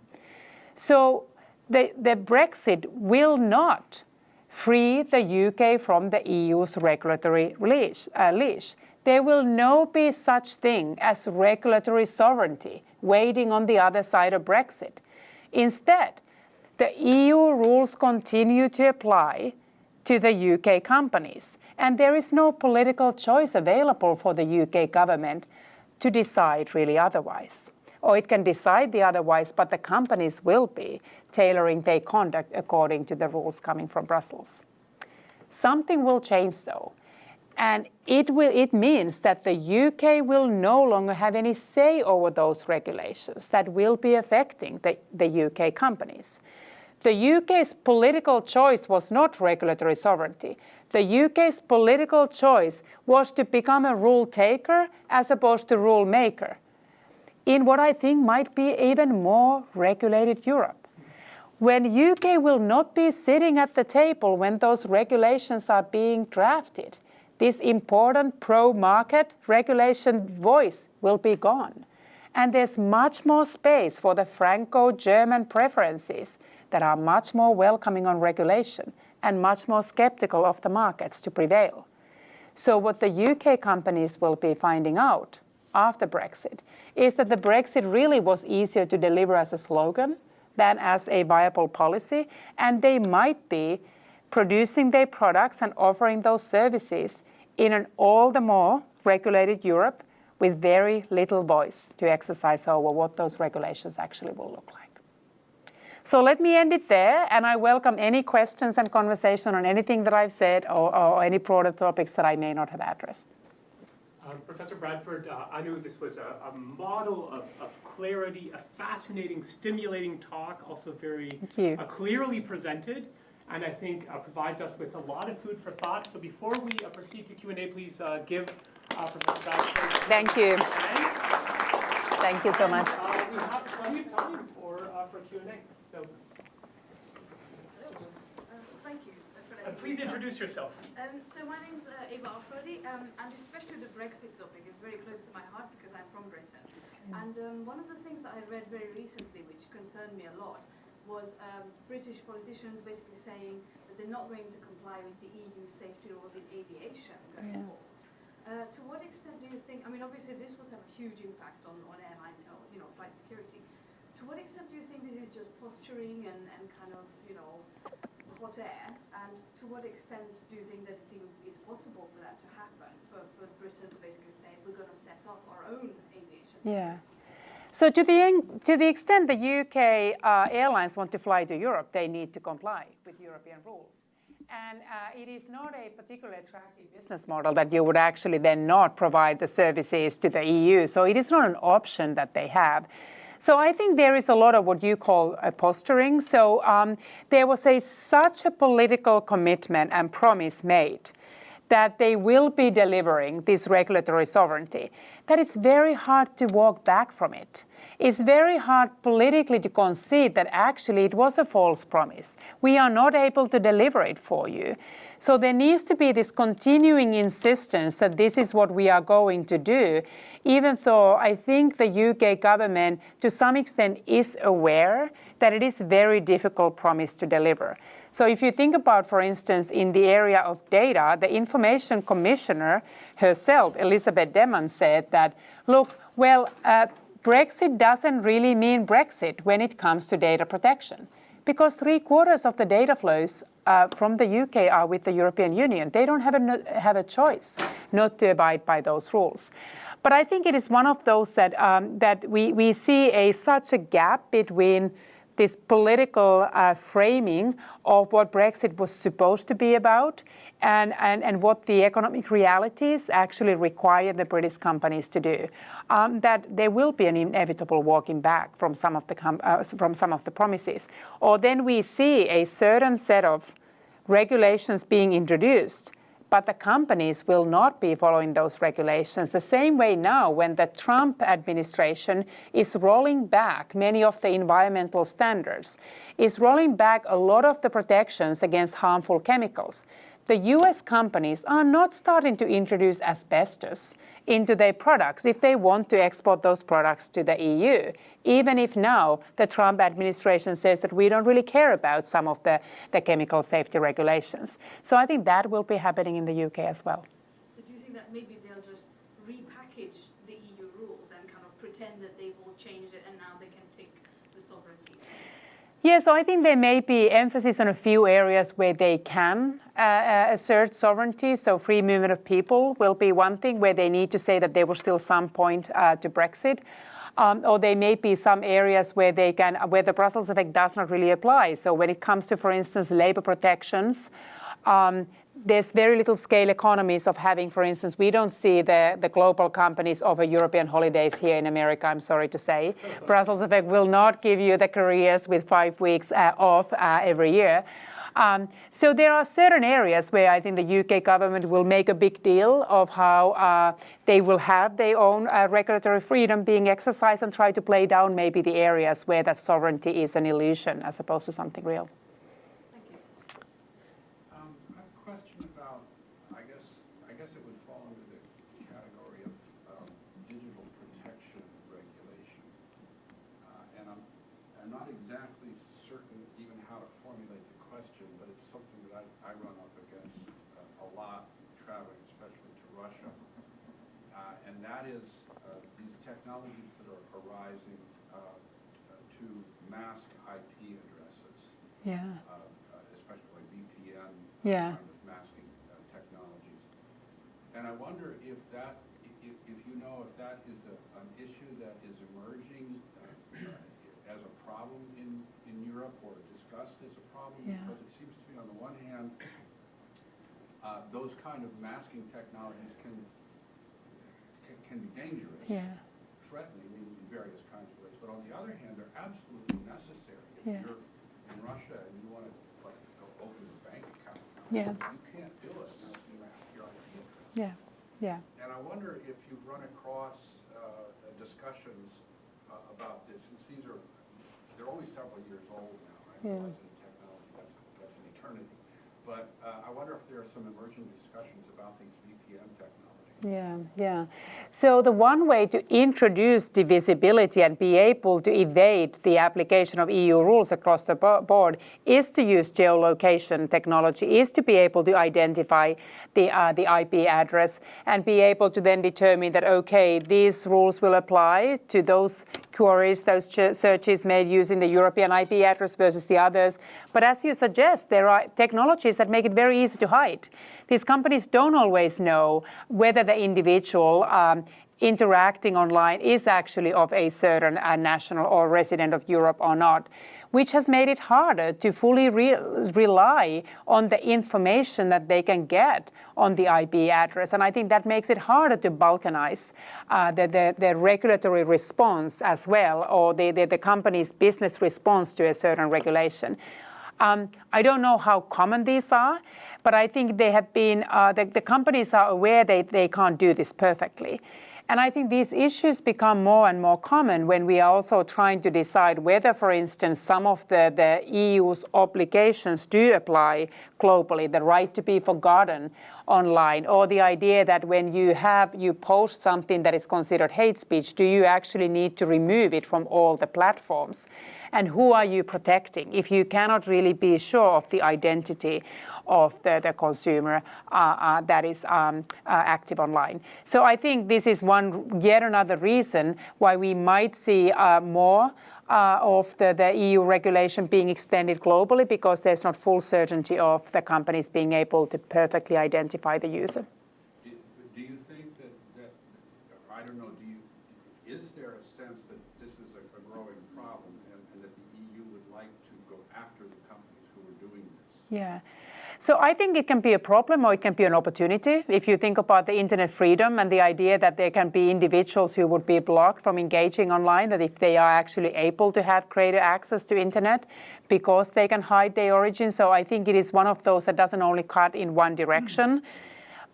Speaker 3: So the Brexit will not free the UK from the EU's regulatory leash. There will no be such thing as regulatory sovereignty waiting on the other side of Brexit. Instead, the EU rules continue to apply to the UK companies, and there is no political choice available for the UK government to decide really otherwise. Or it can decide the otherwise, but the companies will be tailoring their conduct according to the rules coming from Brussels. Something will change though, and it means that the UK will no longer have any say over those regulations that will be affecting the UK companies. The UK's political choice was not regulatory sovereignty. The UK's political choice was to become a rule taker as opposed to rule maker in what I think might be even more regulated Europe. When UK will not be sitting at the table when those regulations are being drafted, this important pro-market regulation voice will be gone. And there's much more space for the Franco-German preferences that are much more welcoming on regulation and much more skeptical of the markets to prevail. So what the UK companies will be finding out after Brexit is that the Brexit really was easier to deliver as a slogan than as a viable policy, and they might be producing their products and offering those services in an all the more regulated Europe with very little voice to exercise over what those regulations actually will look like. So let me end it there, and I welcome any questions and conversation on anything that I've said or any broader topics that I may not have addressed.
Speaker 1: Professor Bradford, I knew this was a model of clarity, a fascinating, stimulating talk, also very clearly presented, and I think provides us with a lot of food for thought. So before we proceed to Q&A, please give Professor Bradford
Speaker 3: Thank you.
Speaker 1: Thanks.
Speaker 3: Thank you so much.
Speaker 1: We have plenty of time for Q&A. So
Speaker 4: thank you.
Speaker 1: please introduce yourself.
Speaker 4: So my name's Eva Alfredi, and especially the Brexit topic is very close to my heart because I'm from Britain. And one of the things that I read very recently, which concerned me a lot, was British politicians basically saying that they're not going to comply with the EU safety rules in aviation going forward. To what extent do you think, I mean, obviously this would have a huge impact on airline, flight security. To what extent do you think this is just posturing and kind of, hot air? And to what extent do you think that it's possible for that to happen, for Britain to basically say, we're going to set up our own aviation security?
Speaker 3: Yeah. So to the extent the UK airlines want to fly to Europe, they need to comply with European rules. And it is not a particularly attractive business model that you would actually then not provide the services to the EU. So it is not an option that they have. So I think there is a lot of what you call posturing. So there was such a political commitment and promise made that they will be delivering this regulatory sovereignty, that it's very hard to walk back from it. It's very hard politically to concede that actually it was a false promise. We are not able to deliver it for you. So there needs to be this continuing insistence that this is what we are going to do, even though I think the UK government to some extent is aware that it is a very difficult promise to deliver. So if you think about, for instance, in the area of data, the Information Commissioner herself, Elizabeth Demon, said that, look, well, Brexit doesn't really mean Brexit when it comes to data protection, because 3/4 of the data flows from the UK are with the European Union. They don't have a choice not to abide by those rules. But I think it is one of those that we see such a gap between this political framing of what Brexit was supposed to be about and what the economic realities actually require the British companies to do, that there will be an inevitable walking back from some of the promises. Or then we see a certain set of regulations being introduced, but the companies will not be following those regulations. The same way now when the Trump administration is rolling back many of the environmental standards, is rolling back a lot of the protections against harmful chemicals. The US companies are not starting to introduce asbestos into their products if they want to export those products to the EU, even if now the Trump administration says that we don't really care about some of the chemical safety regulations. So I think that will be happening in the UK as well.
Speaker 4: So do you think that maybe they'll just repackage the EU rules and kind of pretend that they've all changed it and now they can take the sovereignty?
Speaker 3: Yeah, so I think there may be emphasis on a few areas where they can assert sovereignty. So free movement of people will be one thing where they need to say that there was still some point to Brexit. Or there may be some areas where where the Brussels effect does not really apply. So when it comes to, for instance, labor protections, there's very little scale economies of having, for instance, we don't see the global companies offer European holidays here in America, I'm sorry to say. Brussels effect will not give you the careers with 5 weeks off every year. So there are certain areas where I think the UK government will make a big deal of how they will have their own regulatory freedom being exercised and try to play down maybe the areas where that sovereignty is an illusion as opposed to something real.
Speaker 5: That is these technologies that are arising to mask IP addresses, especially like VPN kind of masking technologies. And I wonder if that, if you know if that is an issue that is emerging as a problem in Europe or discussed as a problem, because it seems to me on the one hand, those kind of masking technologies can be dangerous, threatening in various kinds of ways. But on the other hand, they're absolutely necessary. If you're in Russia and you want to go open a bank account, you can't do it unless you mask your IP address. And I wonder if you've run across discussions about this, since they're only several years old now. I realize in technology that's an eternity. But I wonder if there are some emerging discussions about these VPN technologies.
Speaker 3: So the one way to introduce divisibility and be able to evade the application of EU rules across the board is to use geolocation technology, is to be able to identify the IP address and be able to then determine that, okay, these rules will apply to those queries, those searches made using the European IP address versus the others. But as you suggest, there are technologies that make it very easy to hide. These companies don't always know whether the individual interacting online is actually of a certain national or resident of Europe or not. which has made it harder to fully rely on the information that they can get on the IP address. And I think that makes it harder to balkanize the regulatory response as well, or the company's business response to a certain regulation. I don't know how common these are, but I think they have been, the companies are aware they can't do this perfectly. And I think these issues become more and more common when we are also trying to decide whether, for instance, some of the EU's obligations do apply globally, the right to be forgotten online, or the idea that when you post something that is considered hate speech, do you actually need to remove it from all the platforms? And who are you protecting if you cannot really be sure of the identity of the consumer that is active online? So I think this is yet another reason why we might see more of the EU regulation being extended globally, because there's not full certainty of the companies being able to perfectly identify the user.
Speaker 5: Do you think that I don't know, is there a sense that this is a growing problem and that the EU would like to go after the companies who are doing this?
Speaker 3: Yeah. So I think it can be a problem or it can be an opportunity. If you think about the internet freedom and the idea that there can be individuals who would be blocked from engaging online, that if they are actually able to have greater access to internet because they can hide their origin. So I think it is one of those that doesn't only cut in one direction.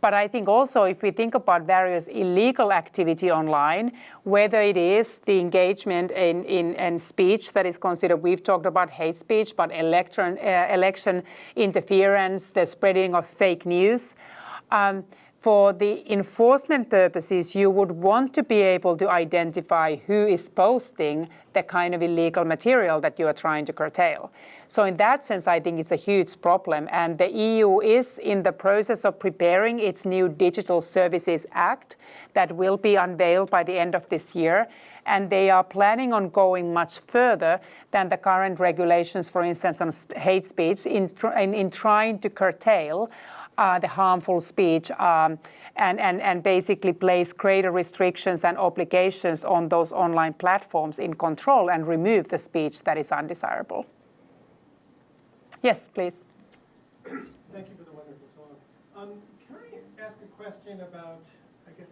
Speaker 3: But I think also if we think about various illegal activity online, whether it is the engagement in speech that is considered, we've talked about hate speech, but election interference, the spreading of fake news. For the enforcement purposes, you would want to be able to identify who is posting the kind of illegal material that you are trying to curtail. So in that sense, I think it's a huge problem. And the EU is in the process of preparing its new Digital Services Act that will be unveiled by the end of this year. And they are planning on going much further than the current regulations, for instance, on hate speech, in trying to curtail the harmful speech and basically place greater restrictions and obligations on those online platforms in control and remove the speech that is undesirable. Yes, please.
Speaker 6: Thank you for the wonderful talk. Can I ask a question about, I guess,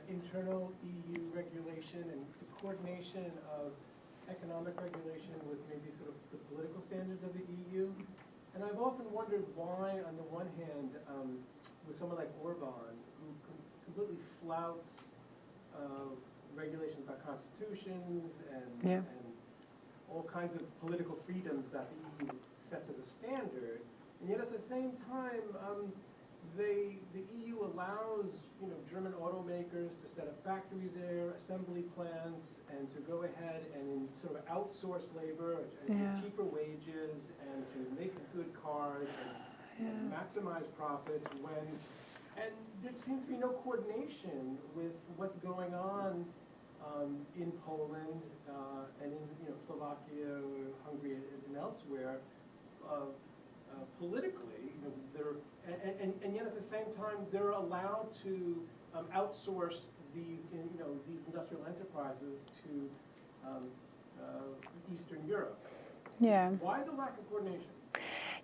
Speaker 6: internal EU regulation and the coordination of economic regulation with maybe sort of the political standards of the EU? And I've often wondered why, on the one hand, with someone like Orban, who completely flouts regulations about constitutions and all kinds of political freedoms that the EU sets as a standard, and yet at the same time, the EU allows German automakers to set up factories there, assembly plants, and to go ahead and sort of outsource labor at cheaper wages and to make good cars and maximize profits and there seems to be no coordination with what's going on in Poland and in Slovakia, Hungary, and elsewhere. Politically, and yet at the same time they're allowed to outsource these industrial enterprises to Eastern Europe.
Speaker 3: Yeah.
Speaker 6: Why the lack of coordination?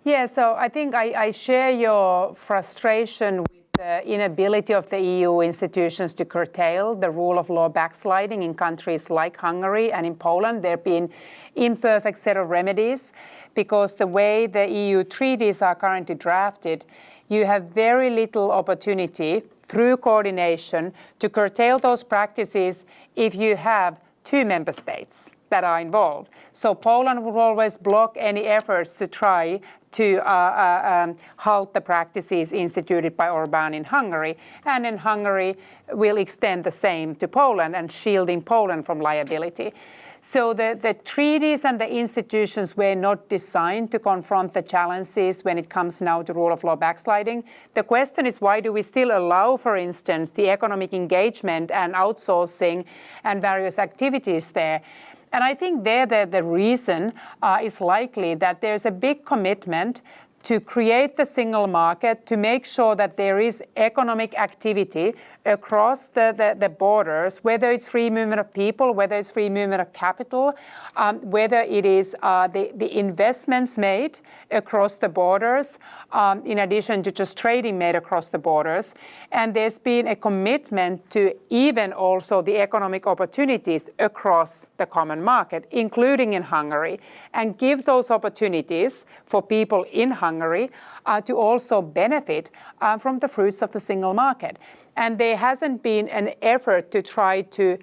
Speaker 3: Yeah, so I think I share your frustration with the inability of the EU institutions to curtail the rule of law backsliding in countries like Hungary and in Poland. There have been imperfect set of remedies because the way the EU treaties are currently drafted, you have very little opportunity through coordination to curtail those practices if you have two member states that are involved. So Poland would always block any efforts to try to halt the practices instituted by Orban in Hungary, and then Hungary will extend the same to Poland and shielding Poland from liability. So the treaties and the institutions were not designed to confront the challenges when it comes now to rule of law backsliding. The question is, why do we still allow, for instance, the economic engagement and outsourcing and various activities there? And I think there the reason is likely that there's a big commitment to create the single market, to make sure that there is economic activity across the borders, whether it's free movement of people, whether it's free movement of capital, whether it is the investments made across the borders, in addition to just trading made across the borders. And there's been a commitment to even also the economic opportunities across the common market, including in Hungary, and give those opportunities for people in Hungary to also benefit from the fruits of the single market. And there hasn't been an effort to try to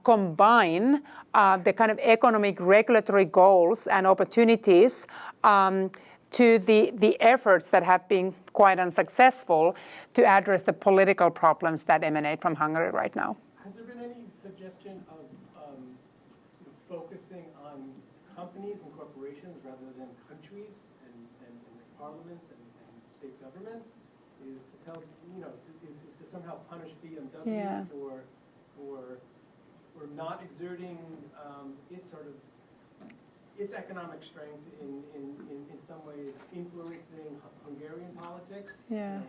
Speaker 3: combine the kind of economic regulatory goals and opportunities to the efforts that have been quite unsuccessful to address the political problems that emanate from Hungary right now.
Speaker 6: Has there been any suggestion of focusing on companies and corporations rather than countries and parliaments and state governments? Is to tell, is to somehow punish BMW for not exerting its economic strength in some ways influencing Hungarian politics? I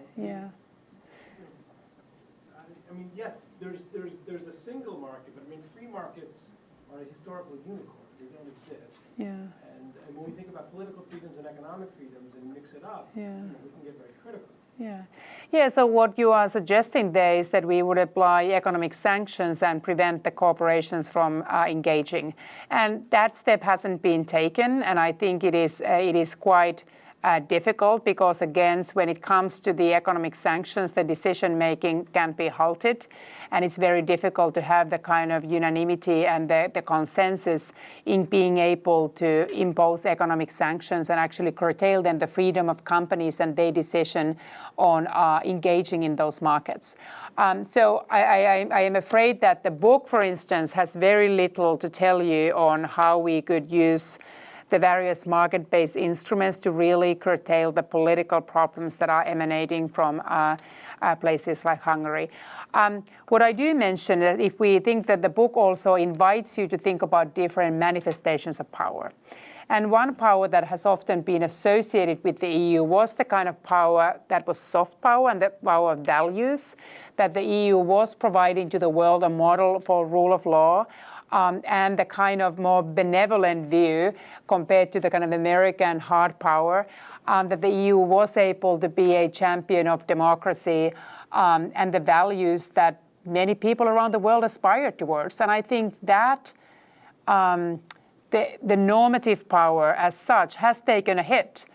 Speaker 6: mean, yes, there's a single market, but I mean, free markets are a historical unicorn. They don't exist. And when we think about political freedoms and economic freedoms and mix it up, we can get very critical.
Speaker 3: So what you are suggesting there is that we would apply economic sanctions and prevent the corporations from engaging. And that step hasn't been taken, and I think it is quite difficult because, again, when it comes to the economic sanctions, the decision-making can be halted, and it's very difficult to have the kind of unanimity and the consensus in being able to impose economic sanctions and actually curtail then the freedom of companies and their decision on engaging in those markets. So I am afraid that the book, for instance, has very little to tell you on how we could use the various market-based instruments to really curtail the political problems that are emanating from places like Hungary. What I do mention is that if we think that the book also invites you to think about different manifestations of power. And one power that has often been associated with the EU was the kind of power that was soft power and the power of values, that the EU was providing to the world a model for rule of law, and the kind of more benevolent view compared to the kind of American hard power, that the EU was able to be a champion of democracy and the values that many people around the world aspire towards. And I think that the normative power as such has taken a hit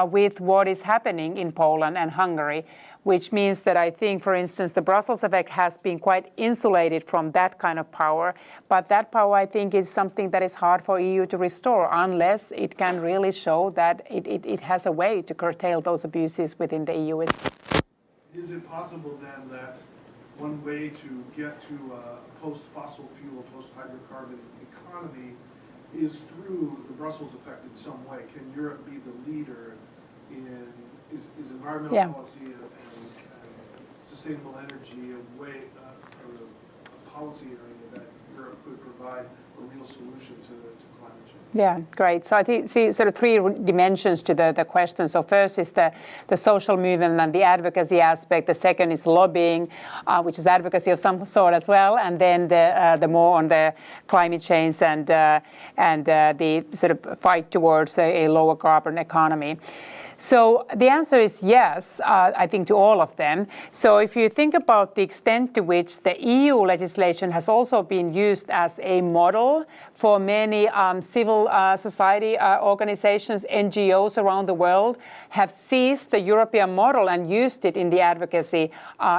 Speaker 3: with what is happening in Poland and Hungary, which means that I think, for instance, the Brussels effect has been quite insulated from that kind of power. But that power, I think, is something that is hard for EU to restore unless it can really show that it has a way to curtail those abuses within the EU.
Speaker 7: Is it possible then that one way to get to a post-fossil fuel, post-hydrocarbon economy is through the Brussels effect in some way? Can Europe be the leader in, is environmental policy and sustainable energy a way, or a policy area that Europe could provide a real solution to climate change?
Speaker 3: Yeah, great. So I see sort of three dimensions to the question. So first is the social movement and the advocacy aspect. The second is lobbying, which is advocacy of some sort as well. And then the more on the climate change and the sort of fight towards a lower carbon economy. So the answer is yes, I think, to all of them. So if you think about the extent to which the EU legislation has also been used as a model for many civil society organizations, NGOs around the world have seized the European model and used it in the advocacy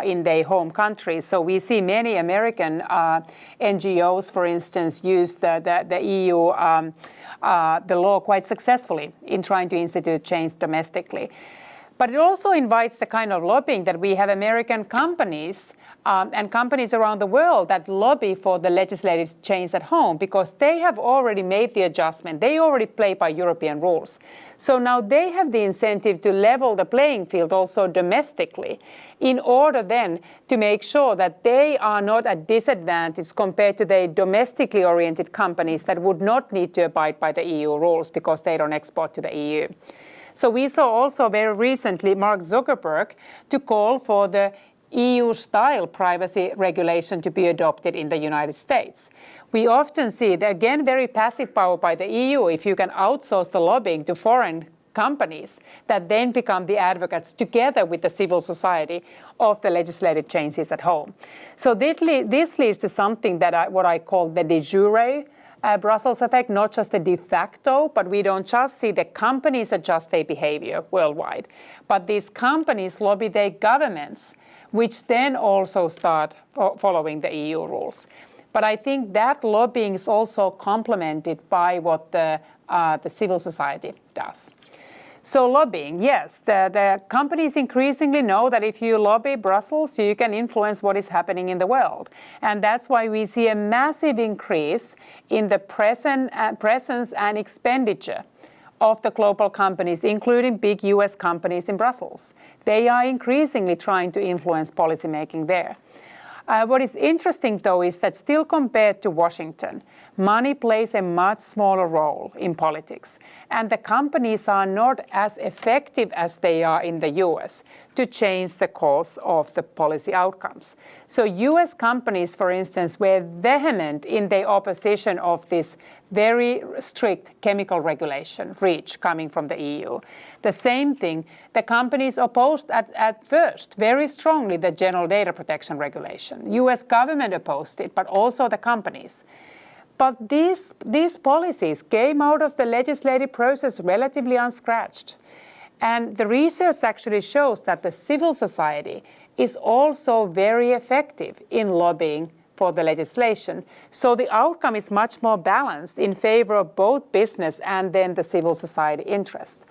Speaker 3: in their home countries. So we see many American NGOs, for instance, use the EU the law quite successfully in trying to institute change domestically. But it also invites the kind of lobbying that we have American companies and companies around the world that lobby for the legislative change at home because they have already made the adjustment. They already play by European rules. So now they have the incentive to level the playing field also domestically in order then to make sure that they are not at disadvantage compared to the domestically oriented companies that would not need to abide by the EU rules because they don't export to the EU. So we saw also very recently Mark Zuckerberg to call for the EU-style privacy regulation to be adopted in the United States. We often see, again, very passive power by the EU if you can outsource the lobbying to foreign companies that then become the advocates together with the civil society of the legislative changes at home. So this leads to something that what I call the de jure Brussels effect, not just the de facto, but we don't just see the companies adjust their behavior worldwide, but these companies lobby their governments, which then also start following the EU rules. But I think that lobbying is also complemented by what the civil society does. So lobbying, yes, the companies increasingly know that if you lobby Brussels, you can influence what is happening in the world. And that's why we see a massive increase in the presence and expenditure of the global companies, including big US companies in Brussels. They are increasingly trying to influence policymaking there. What is interesting, though, is that still compared to Washington, money plays a much smaller role in politics. And the companies are not as effective as they are in the US to change the course of the policy outcomes. So US companies, for instance, were vehement in their opposition of this very strict chemical regulation, REACH, coming from the EU. The same thing, the companies opposed at first very strongly the General Data Protection Regulation. US government opposed it, but also the companies. But these policies came out of the legislative process relatively unscratched. And the research actually shows that the civil society is also very effective in lobbying for the legislation. So the outcome is much more balanced in favor of both business and then the civil society interests.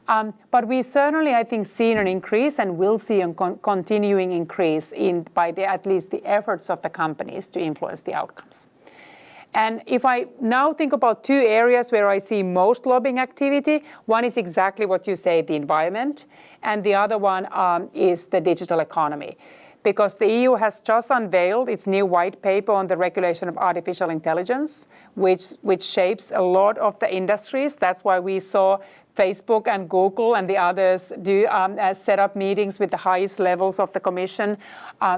Speaker 3: But we certainly, I think, seen an increase and will see a continuing increase by at least the efforts of the companies to influence the outcomes. And if I now think about two areas where I see most lobbying activity, one is exactly what you say, the environment, and the other one is the digital economy. Because the EU has just unveiled its new white paper on the regulation of artificial intelligence, which shapes a lot of the industries. That's why we saw Facebook and Google and the others do set up meetings with the highest levels of the Commission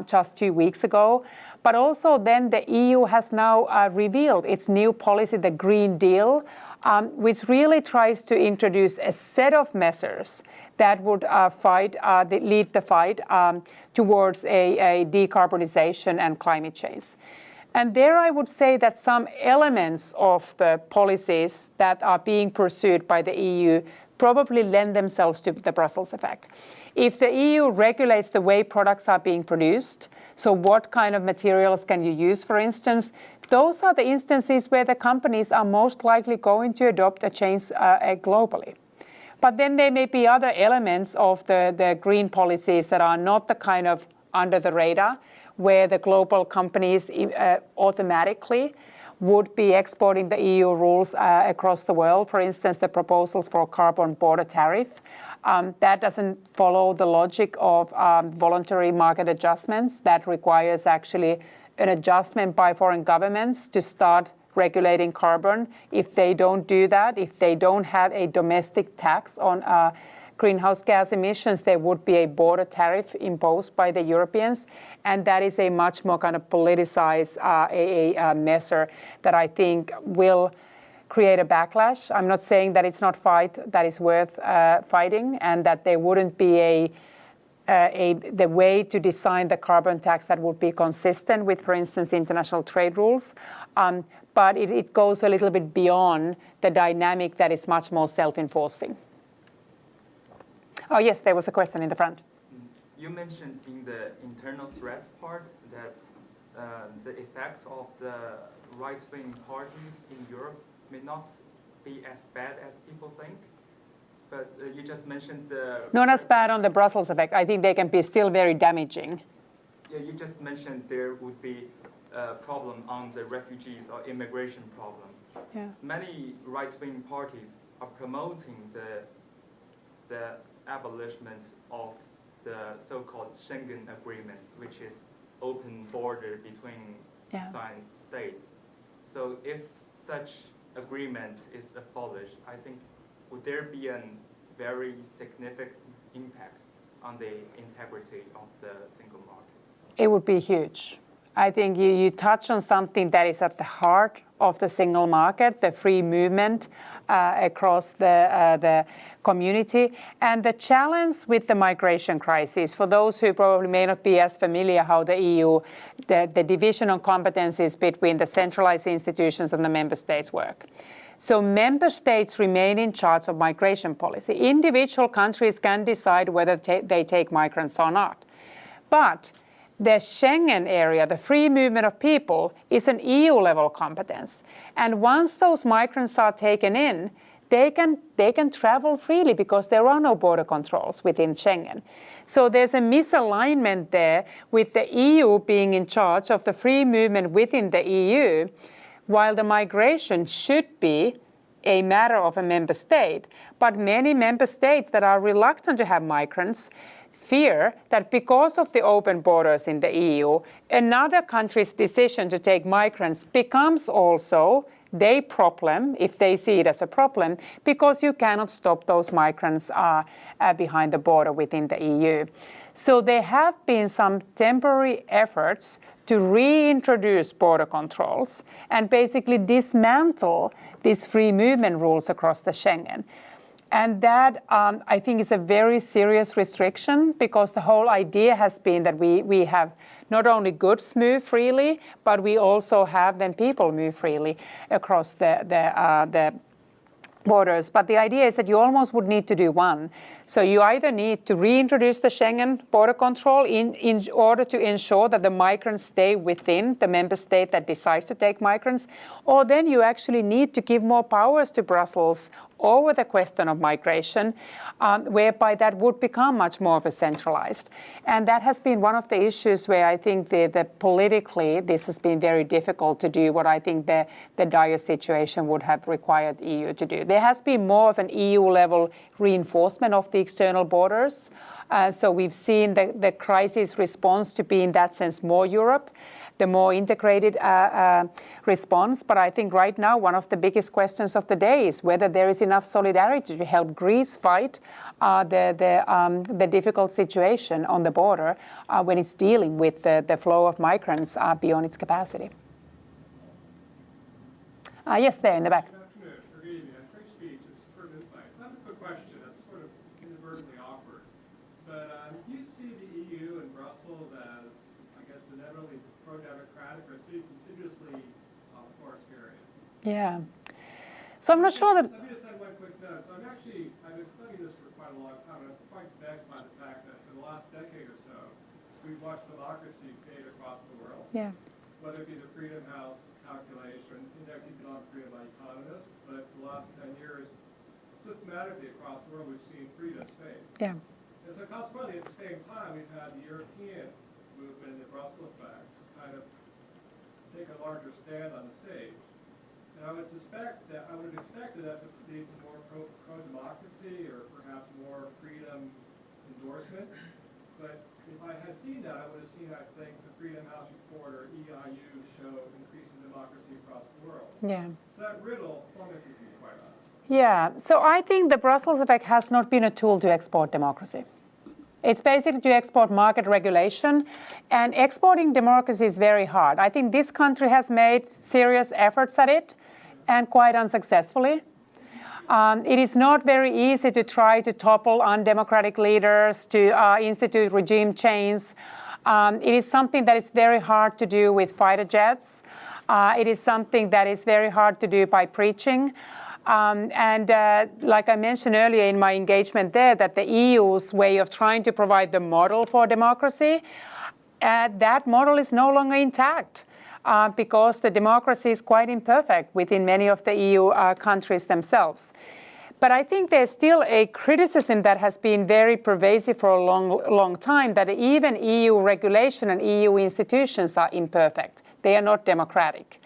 Speaker 3: just 2 weeks ago. But also then the EU has now revealed its new policy, the Green Deal, which really tries to introduce a set of measures that would lead the fight towards a decarbonization and climate change. And there I would say that some elements of the policies that are being pursued by the EU probably lend themselves to the Brussels effect. If the EU regulates the way products are being produced, so what kind of materials can you use, for instance, those are the instances where the companies are most likely going to adopt a change globally. But then there may be other elements of the green policies that are not the kind of under the radar, where the global companies automatically would be exporting the EU rules across the world. For instance, the proposals for a carbon border tariff. That doesn't follow the logic of voluntary market adjustments. That requires actually an adjustment by foreign governments to start regulating carbon. If they don't do that, if they don't have a domestic tax on greenhouse gas emissions, there would be a border tariff imposed by the Europeans. And that is a much more kind of politicized measure that I think will create a backlash. I'm not saying that it's not fight that is worth fighting and that there wouldn't be the way to design the carbon tax that would be consistent with, for instance, international trade rules. But it goes a little bit beyond the dynamic that is much more self-enforcing. Oh, yes, there was a question in the front.
Speaker 8: You mentioned in the internal threat part that the effects of the right-wing parties in Europe may not be as bad as people think. But you just mentioned
Speaker 3: not as bad on the Brussels effect. I think they can be still very damaging.
Speaker 8: Yeah, you just mentioned there would be a problem on the refugees or immigration problem.
Speaker 3: Yeah.
Speaker 8: Many right-wing parties are promoting the abolishment of the so-called Schengen Agreement, which is open border between signed states. So if such agreement is abolished, I think would there be an very significant impact on the integrity of the single market?
Speaker 3: It would be huge. I think you touch on something that is at the heart of the single market, the free movement across the community. And the challenge with the migration crisis, for those who probably may not be as familiar how the EU, the division of competencies between the centralized institutions and the member states work. So member states remain in charge of migration policy. Individual countries can decide whether they take migrants or not. But the Schengen area, the free movement of people, is an EU-level competence. And once those migrants are taken in, they can travel freely because there are no border controls within Schengen. So there's a misalignment there with the EU being in charge of the free movement within the EU, while the migration should be a matter of a member state. But many member states that are reluctant to have migrants fear that because of the open borders in the EU, another country's decision to take migrants becomes also their problem, if they see it as a problem, because you cannot stop those migrants behind the border within the EU. So there have been some temporary efforts to reintroduce border controls and basically dismantle these free movement rules across the Schengen. And that, I think, is a very serious restriction because the whole idea has been that we have not only goods move freely, but we also have then people move freely across the borders. But the idea is that you almost would need to do one. So you either need to reintroduce the Schengen border control in order to ensure that the migrants stay within the member state that decides to take migrants, or then you actually need to give more powers to Brussels over the question of migration, whereby that would become much more of a centralized. And that has been one of the issues where I think that politically this has been very difficult to do what I think the dire situation would have required the EU to do. There has been more of an EU-level reinforcement of the external borders. So we've seen the crisis response to be in that sense more Europe, the more integrated response. But I think right now one of the biggest questions of the day is whether there is enough solidarity to help Greece fight the difficult situation on the border when it's dealing with the flow of migrants beyond its capacity. Yes, there in the back.
Speaker 9: Good afternoon, or good evening. Free speech is sort of insight. It's not a quick question. It's sort of inadvertently awkward. But do you see the EU and Brussels as, I guess, benevolently pro-democratic or insidiously authoritarian?
Speaker 3: Yeah. So I'm not sure that.
Speaker 9: Let me just add one quick note. So I've been studying this for quite a long time, and I'm quite vexed by the fact that in the last decade or so, we've watched democracy fade across the world.
Speaker 3: Yeah.
Speaker 9: Whether it be the Freedom House calculation, index economic freedom by economists, but for the last 10 years, systematically across the world, we've seen freedoms fade.
Speaker 3: Yeah.
Speaker 9: And so consequently, at the same time, we've had the European movement and the Brussels effect kind of take a larger stand on the stage. And I would expect that to lead to more pro-democracy or perhaps more freedom endorsement. But if I had seen that, I would have seen, I think, the Freedom House report or EIU show increasing democracy across the world.
Speaker 3: Yeah.
Speaker 9: So that riddle flummoxes me, quite honestly.
Speaker 3: Yeah. So I think the Brussels effect has not been a tool to export democracy. It's basically to export market regulation, and exporting democracy is very hard. I think this country has made serious efforts at it, and quite unsuccessfully. It is not very easy to try to topple undemocratic leaders, to institute regime change. It is something that is very hard to do with fighter jets. It is something that is very hard to do by preaching. Like I mentioned earlier in my engagement there, that the EU's way of trying to provide the model for democracy, that model is no longer intact because the democracy is quite imperfect within many of the EU countries themselves. But I think there's still a criticism that has been very pervasive for a long time, that even EU regulation and EU institutions are imperfect. They are not democratic.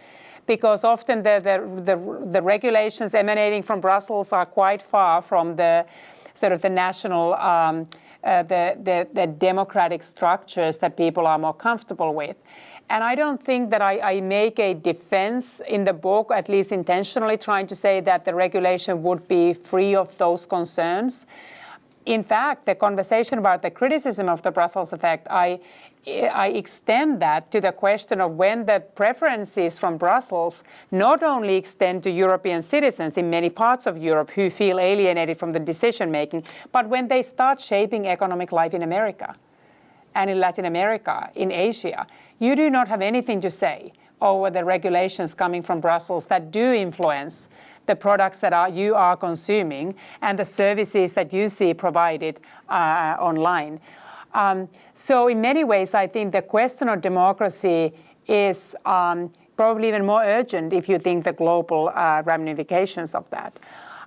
Speaker 3: Because often the regulations emanating from Brussels are quite far from the sort of the national the democratic structures that people are more comfortable with. And I don't think that I make a defense in the book, at least intentionally trying to say that the regulation would be free of those concerns. In fact, the conversation about the criticism of the Brussels effect, I extend that to the question of when the preferences from Brussels not only extend to European citizens in many parts of Europe who feel alienated from the decision making, but when they start shaping economic life in America and in Latin America, in Asia, you do not have anything to say over the regulations coming from Brussels that do influence the products that you are consuming and the services that you see provided online. So in many ways, I think the question of democracy is probably even more urgent if you think the global ramifications of that.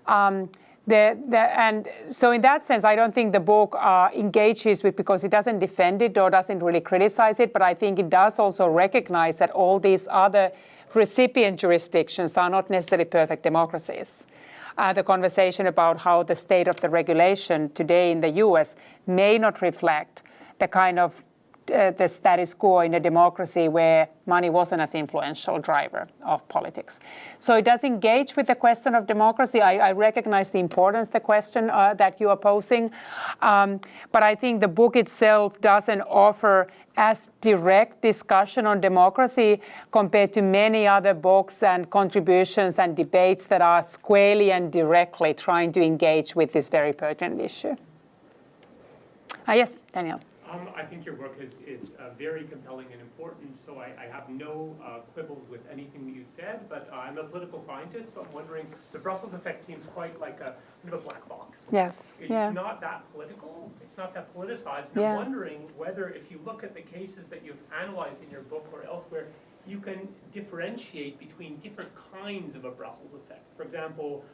Speaker 3: And so in that sense, I don't think the book engages with, because it doesn't defend it or doesn't really criticize it, but I think it does also recognize that all these other recipient jurisdictions are not necessarily perfect democracies. The conversation about how the state of the regulation today in the US may not reflect the kind of the status quo in a democracy where money wasn't as influential driver of politics. So it does engage with the question of democracy. I recognize the importance of the question that you are posing, but I think the book itself doesn't offer as direct discussion on democracy compared to many other books and contributions and debates that are squarely and directly trying to engage with this very pertinent issue. Yes, Daniel.
Speaker 1: I think your work is very compelling and important, so I have no quibbles with anything that you said, but I'm a political scientist, so I'm wondering, the Brussels effect seems quite like a bit of a black box.
Speaker 3: Yes.
Speaker 1: It's
Speaker 3: yeah.
Speaker 1: not that political, it's not that politicized, and
Speaker 3: Yeah.
Speaker 1: I'm wondering whether, if you look at the cases that you've analyzed in your book or elsewhere, you can differentiate between different kinds of a Brussels effect. For example,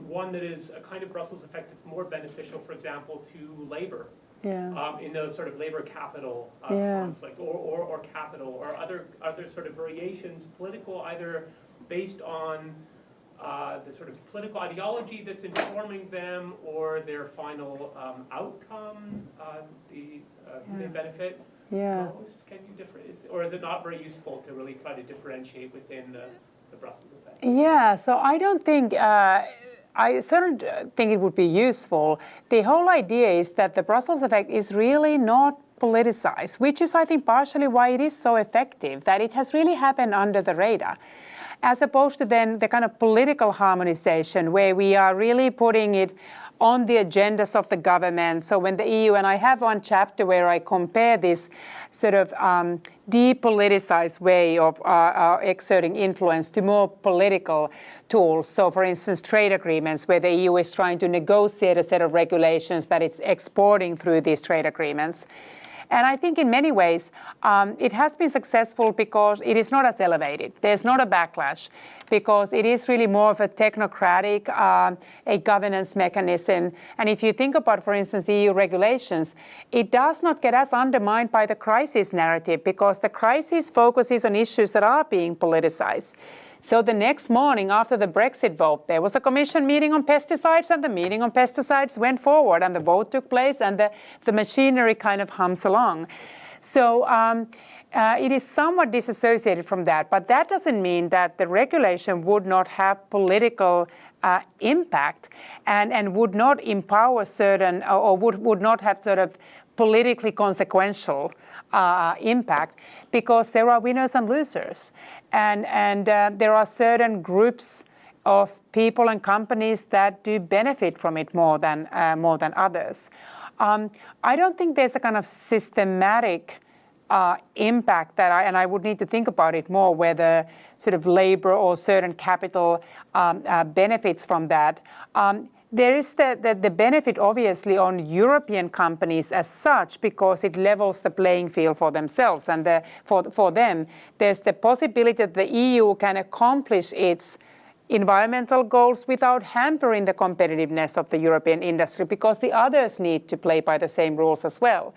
Speaker 1: one that is a kind of Brussels effect that's more beneficial, for example, to labor.
Speaker 3: Yeah.
Speaker 1: In those sort of labor capital
Speaker 3: Yeah.
Speaker 1: conflict, or capital, or other sort of variations, political, either based on the sort of political ideology that's informing them, or their final outcome, they benefit
Speaker 3: Yeah.
Speaker 1: most. Can you or is it not very useful to really try to differentiate within the Brussels effect?
Speaker 3: Yeah, so I don't think, I certainly think it would be useful. The whole idea is that the Brussels effect is really not politicized, which is, I think, partially why it is so effective, that it has really happened under the radar, as opposed to then the kind of political harmonization where we are really putting it on the agendas of the government. So when the EU, and I have one chapter where I compare this sort of depoliticized way of exerting influence to more political tools. So for instance, trade agreements where the EU is trying to negotiate a set of regulations that it's exporting through these trade agreements. And I think in many ways, it has been successful because it is not as elevated. There's not a backlash because it is really more of a technocratic, a governance mechanism. And if you think about, for instance, EU regulations, it does not get as undermined by the crisis narrative because the crisis focuses on issues that are being politicized. So the next morning after the Brexit vote, there was a commission meeting on pesticides, and the meeting on pesticides went forward, and the vote took place, and the machinery kind of hums along. So it is somewhat disassociated from that, but that doesn't mean that the regulation would not have political impact and would not empower certain, or would not have sort of politically consequential impact, because there are winners and losers. And there are certain groups of people and companies that do benefit from it more than others. I don't think there's a kind of systematic impact that and I would need to think about it more, whether sort of labor or certain capital benefits from that. There is the benefit, obviously, on European companies as such, because it levels the playing field for themselves. And for them, there's the possibility that the EU can accomplish its environmental goals without hampering the competitiveness of the European industry, because the others need to play by the same rules as well.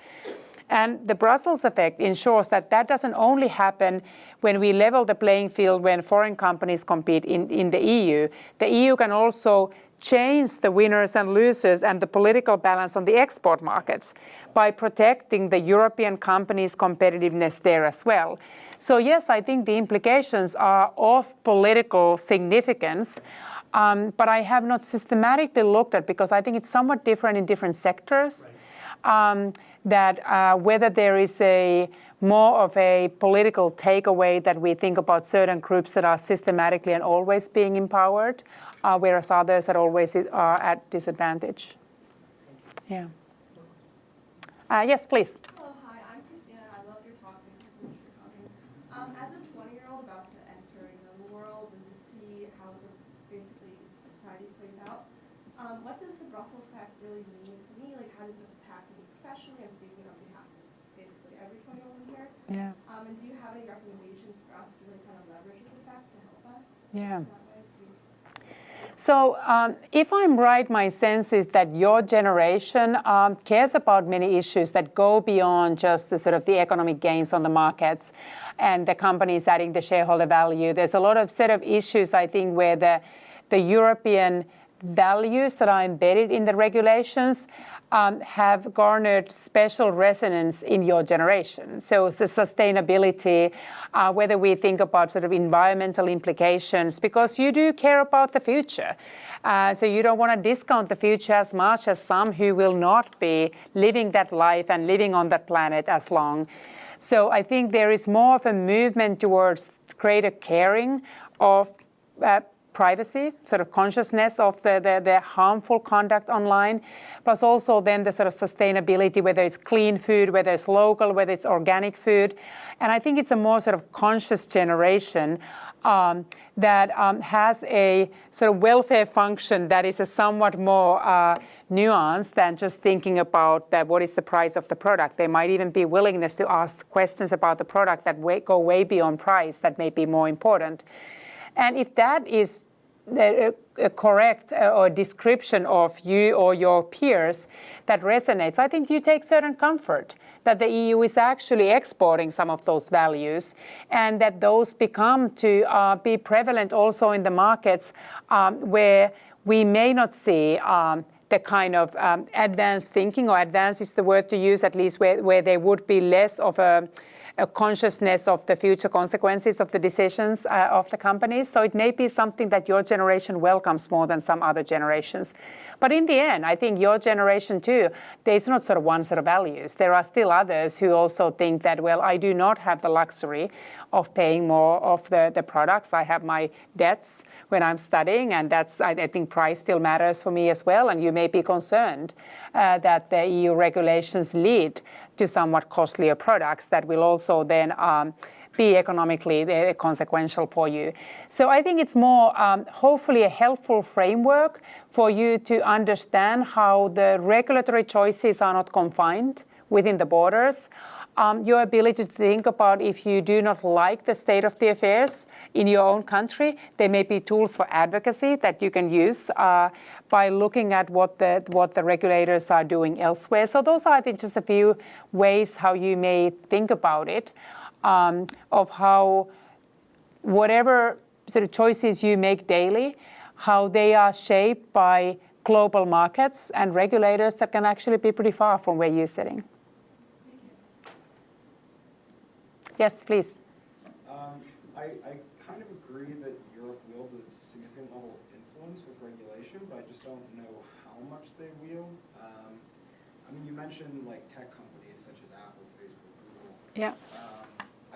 Speaker 3: And the Brussels effect ensures that that doesn't only happen when we level the playing field when foreign companies compete in the EU. The EU can also change the winners and losers and the political balance on the export markets by protecting the European companies' competitiveness there as well. So yes, I think the implications are of political significance, but I have not systematically looked at, because I think it's somewhat different in different sectors, that whether there is a more of a political takeaway that we think about certain groups that are systematically and always being empowered, whereas others that always are at disadvantage. Yeah. Yes, please.
Speaker 10: Hello, hi, I'm Christina. I love your talk. Thank you so much for coming. As a 20-year-old about to enter the world and to see how basically society plays out, what does the Brussels effect really mean to me? Like, how does it impact me professionally? I'm speaking on behalf of basically every 20-year-old in here.
Speaker 3: Yeah.
Speaker 10: And do you have any recommendations for us to really kind of leverage this effect to help us?
Speaker 3: Yeah.
Speaker 10: That way to
Speaker 3: So if I'm right, my sense is that your generation cares about many issues that go beyond just the sort of the economic gains on the markets and the companies adding the shareholder value. There's a lot of set of issues, I think, where the European values that are embedded in the regulations have garnered special resonance in your generation. So the sustainability, whether we think about sort of environmental implications, because you do care about the future. So you don't want to discount the future as much as some who will not be living that life and living on that planet as long. So I think there is more of a movement towards greater caring of privacy, sort of consciousness of the harmful conduct online, plus also then the sort of sustainability, whether it's clean food, whether it's local, whether it's organic food. And I think it's a more sort of conscious generation that has a sort of welfare function that is a somewhat more nuanced than just thinking about what is the price of the product. There might even be willingness to ask questions about the product that go way beyond price that may be more important. And if that is a correct or description of you or your peers that resonates, I think you take certain comfort that the EU is actually exporting some of those values and that those become to be prevalent also in the markets where we may not see the kind of advanced thinking, or advanced is the word to use, at least where there would be less of a consciousness of the future consequences of the decisions of the companies. So it may be something that your generation welcomes more than some other generations. But in the end, I think your generation too, there's not sort of one set of values. There are still others who also think that, well, I do not have the luxury of paying more of the products. I have my debts when I'm studying, and I think price still matters for me as well. And you may be concerned that the EU regulations lead to somewhat costlier products that will also then be economically consequential for you. So I think it's more hopefully a helpful framework for you to understand how the regulatory choices are not confined within the borders. Your ability to think about, if you do not like the state of the affairs in your own country, there may be tools for advocacy that you can use by looking at what the regulators are doing elsewhere. So those are, I think, just a few ways how you may think about it, of how whatever sort of choices you make daily, how they are shaped by global markets and regulators that can actually be pretty far from where you're sitting. Yes, please.
Speaker 11: I kind of agree that Europe wields a significant level of influence with regulation, but I just don't know how much they wield. I mean, you mentioned like tech companies such as Apple, Facebook, Google.
Speaker 3: Yeah.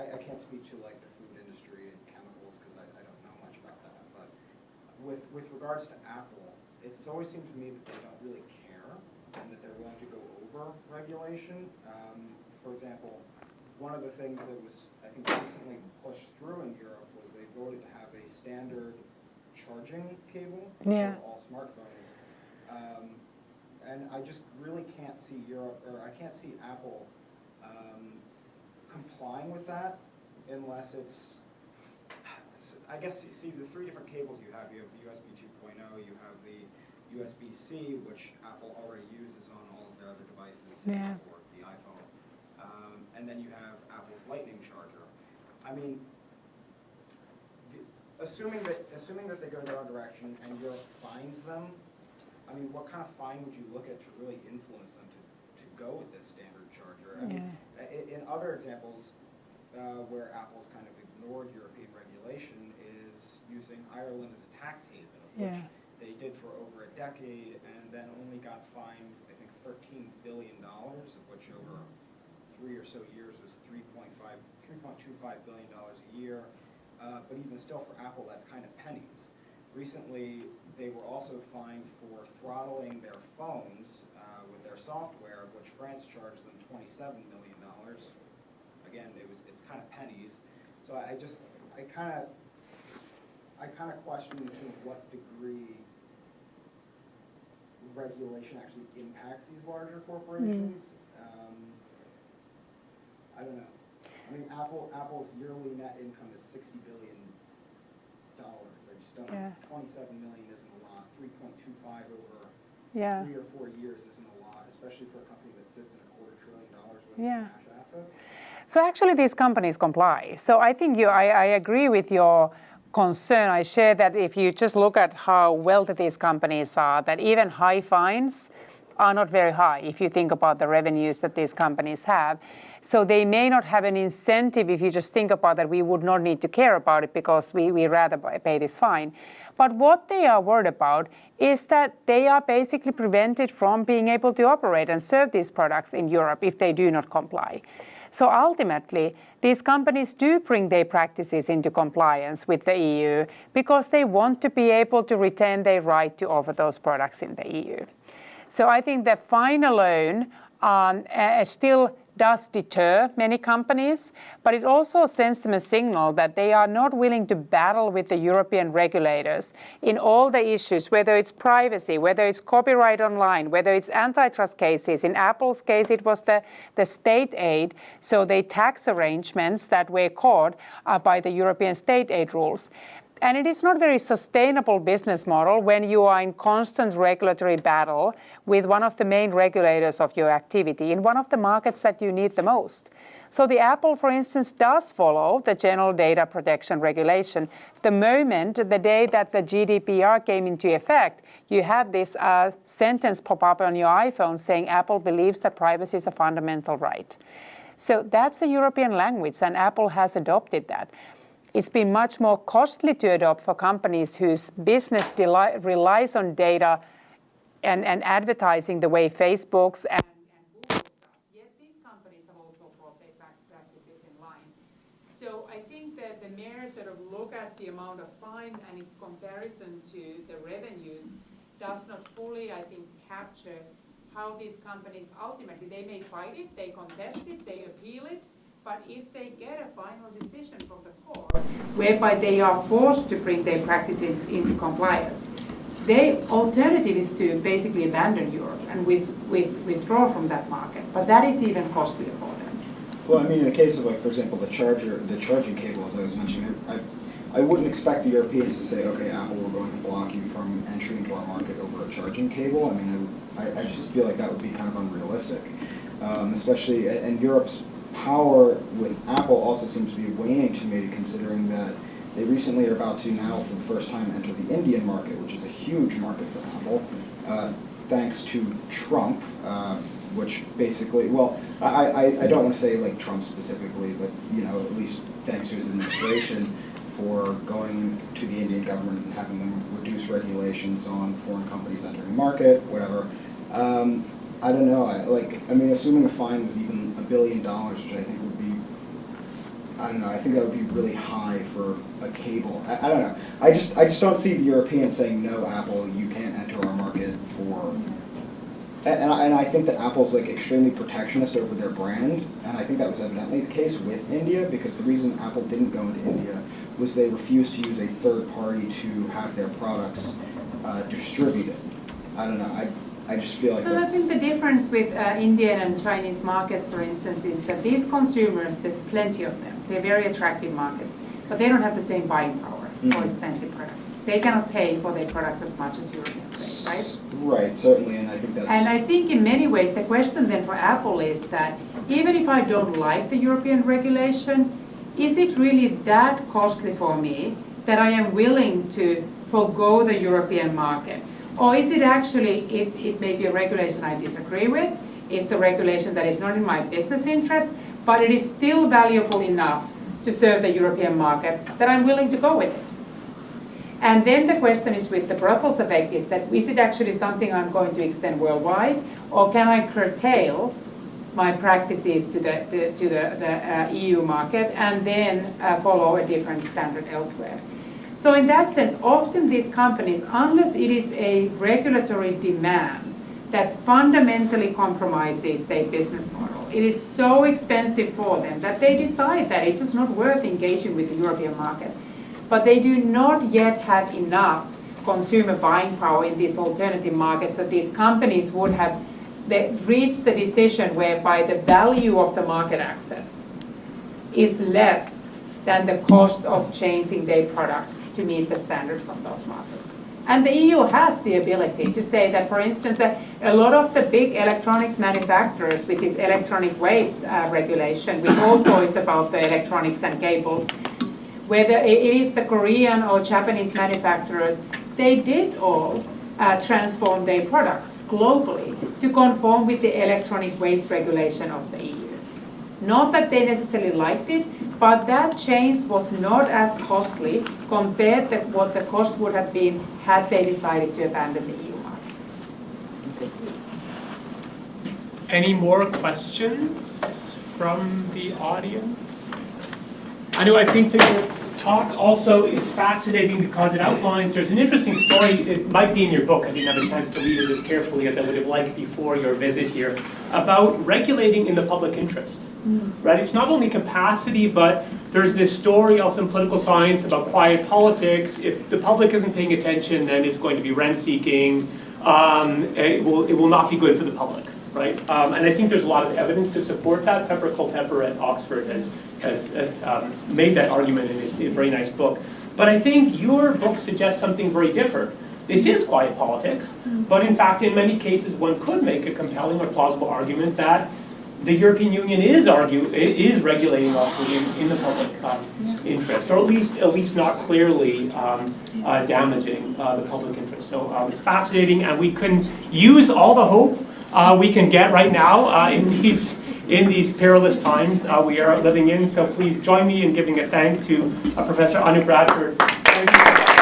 Speaker 11: I can't speak to like the food industry and chemicals because I don't know much about that. But with regards to Apple, it's always seemed to me that they don't really care and that they're willing to go over regulation. For example, one of the things that was, I think, recently pushed through in Europe was they voted to have a standard charging cable for all smartphones. And I just really can't see I can't see Apple complying with that unless it's, I guess, see the three different cables you have USB 2.0, you have the USB-C, which Apple already uses on all of their other devices for the iPhone. And then you have Apple's Lightning charger. I mean, assuming that they go their own direction and Europe finds them I mean, what kind of fine would you look at to really influence them to go with this standard charger? I mean, in other examples where Apple's kind of ignored European regulation is using Ireland as a tax haven, which they did for over a decade and then only got fined, I think, $13 billion, of which over 3 or so years was $3.25 billion a year. But even still, for Apple, that's kind of pennies. Recently, they were also fined for throttling their phones with their software, of which France charged them $27 million. Again, it's kind of pennies. So I kind of question to what degree regulation actually impacts these larger corporations. I don't know. I mean, Apple's yearly net income is $60 billion. I just don't know. 27 million isn't a lot. 3.25 over 3 or 4 years isn't a lot, especially for a company that sits in $250 billion worth of cash assets.
Speaker 3: So actually these companies comply. So I think I agree with your concern. I share that if you just look at how wealthy these companies are, that even high fines are not very high if you think about the revenues that these companies have. So they may not have an incentive if you just think about that we would not need to care about it because we rather pay this fine. But what they are worried about is that they are basically prevented from being able to operate and serve these products in Europe if they do not comply. So ultimately, these companies do bring their practices into compliance with the EU because they want to be able to retain their right to offer those products in the EU. So I think the fine alone still does deter many companies, but it also sends them a signal that they are not willing to battle with the European regulators in all the issues, whether it's privacy, whether it's copyright online, whether it's antitrust cases. In Apple's case, it was the state aid, so the tax arrangements that were caught by the European state aid rules. And it is not a very sustainable business model when you are in constant regulatory battle with one of the main regulators of your activity in one of the markets that you need the most. So the Apple, for instance, does follow the General Data Protection Regulation. The day that the GDPR came into effect, you had this sentence pop up on your iPhone saying Apple believes that privacy is a fundamental right. So that's the European language, and Apple has adopted that. It's been much more costly to adopt for companies whose business relies on data and advertising the way Facebook's and Google's does. Yet these companies have also brought their practices in line. So I think that the mere sort of look at the amount of fine and its comparison to the revenues does not fully, I think, capture how these companies ultimately, they may fight it, they contest it, they appeal it, but if they get a final decision from the court whereby they are forced to bring their practices into compliance, the alternative is to basically abandon Europe and withdraw from that market. But that is even costlier for them.
Speaker 11: Well, I mean, in the case of, like, for example, the charging cable, as I was mentioning, I wouldn't expect the Europeans to say, okay, Apple, we're going to block you from entry into our market over a charging cable. I mean, I just feel like that would be kind of unrealistic, especially, and Europe's power with Apple also seems to be waning to me, considering that they recently are about to now, for the first time, enter the Indian market, which is a huge market for Apple, thanks to Trump, which basically, well, I don't want to say like Trump specifically, but at least thanks to his administration for going to the Indian government and having them reduce regulations on foreign companies entering the market, whatever. I don't know. I mean, assuming a fine was even $1 billion, which I think would be, I don't know. I think that would be really high for a cable. I don't know. I just don't see the Europeans saying, no, Apple, you can't enter our market for. And I think that Apple's like extremely protectionist over their brand, and I think that was evidently the case with India, because the reason Apple didn't go into India was they refused to use a third party to have their products distributed. I don't know. I just feel like
Speaker 3: I think the difference with Indian and Chinese markets, for instance, is that these consumers, there's plenty of them. They're very attractive markets, but they don't have the same buying power for expensive products. They cannot pay for their products as much as Europeans pay, right?
Speaker 11: Right, certainly, and I think that's.
Speaker 3: And I think in many ways the question then for Apple is that even if I don't like the European regulation, is it really that costly for me that I am willing to forgo the European market? Or is it actually, it may be a regulation I disagree with, it's a regulation that is not in my business interest, but it is still valuable enough to serve the European market that I'm willing to go with it. And then the question is with the Brussels effect is that, is it actually something I'm going to extend worldwide, or can I curtail my practices to the EU market and then follow a different standard elsewhere? So in that sense, often these companies, unless it is a regulatory demand that fundamentally compromises their business model, it is so expensive for them that they decide that it's just not worth engaging with the European market. But they do not yet have enough consumer buying power in these alternative markets that these companies would have reached the decision whereby the value of the market access is less than the cost of changing their products to meet the standards of those markets. And the EU has the ability to say that, for instance, that a lot of the big electronics manufacturers with this electronic waste regulation, which also is about the electronics and cables, whether it is the Korean or Japanese manufacturers, they did all transform their products globally to conform with the electronic waste regulation of the EU. Not that they necessarily liked it, but that change was not as costly compared to what the cost would have been had they decided to abandon the EU market.
Speaker 1: Any more questions from the audience? I think the talk also is fascinating because it outlines, there's an interesting story, it might be in your book, I didn't have a chance to read it as carefully as I would have liked before your visit here, about regulating in the public interest. Right? It's not only capacity, but there's this story also in political science about quiet politics. If the public isn't paying attention, then it's going to be rent-seeking. It will not be good for the public, right? And I think there's a lot of evidence to support that. Pepper Culpepper at Oxford has made that argument in his very nice book. But I think your book suggests something very different. This is quiet politics, but in fact, in many cases, one could make a compelling or plausible argument that the European Union is regulating also in the public interest, or at least not clearly damaging the public interest. So it's fascinating, and we can use all the hope we can get right now in these perilous times we are living in. So please join me in giving a thank to Professor Anu Bradford. Thank you so much.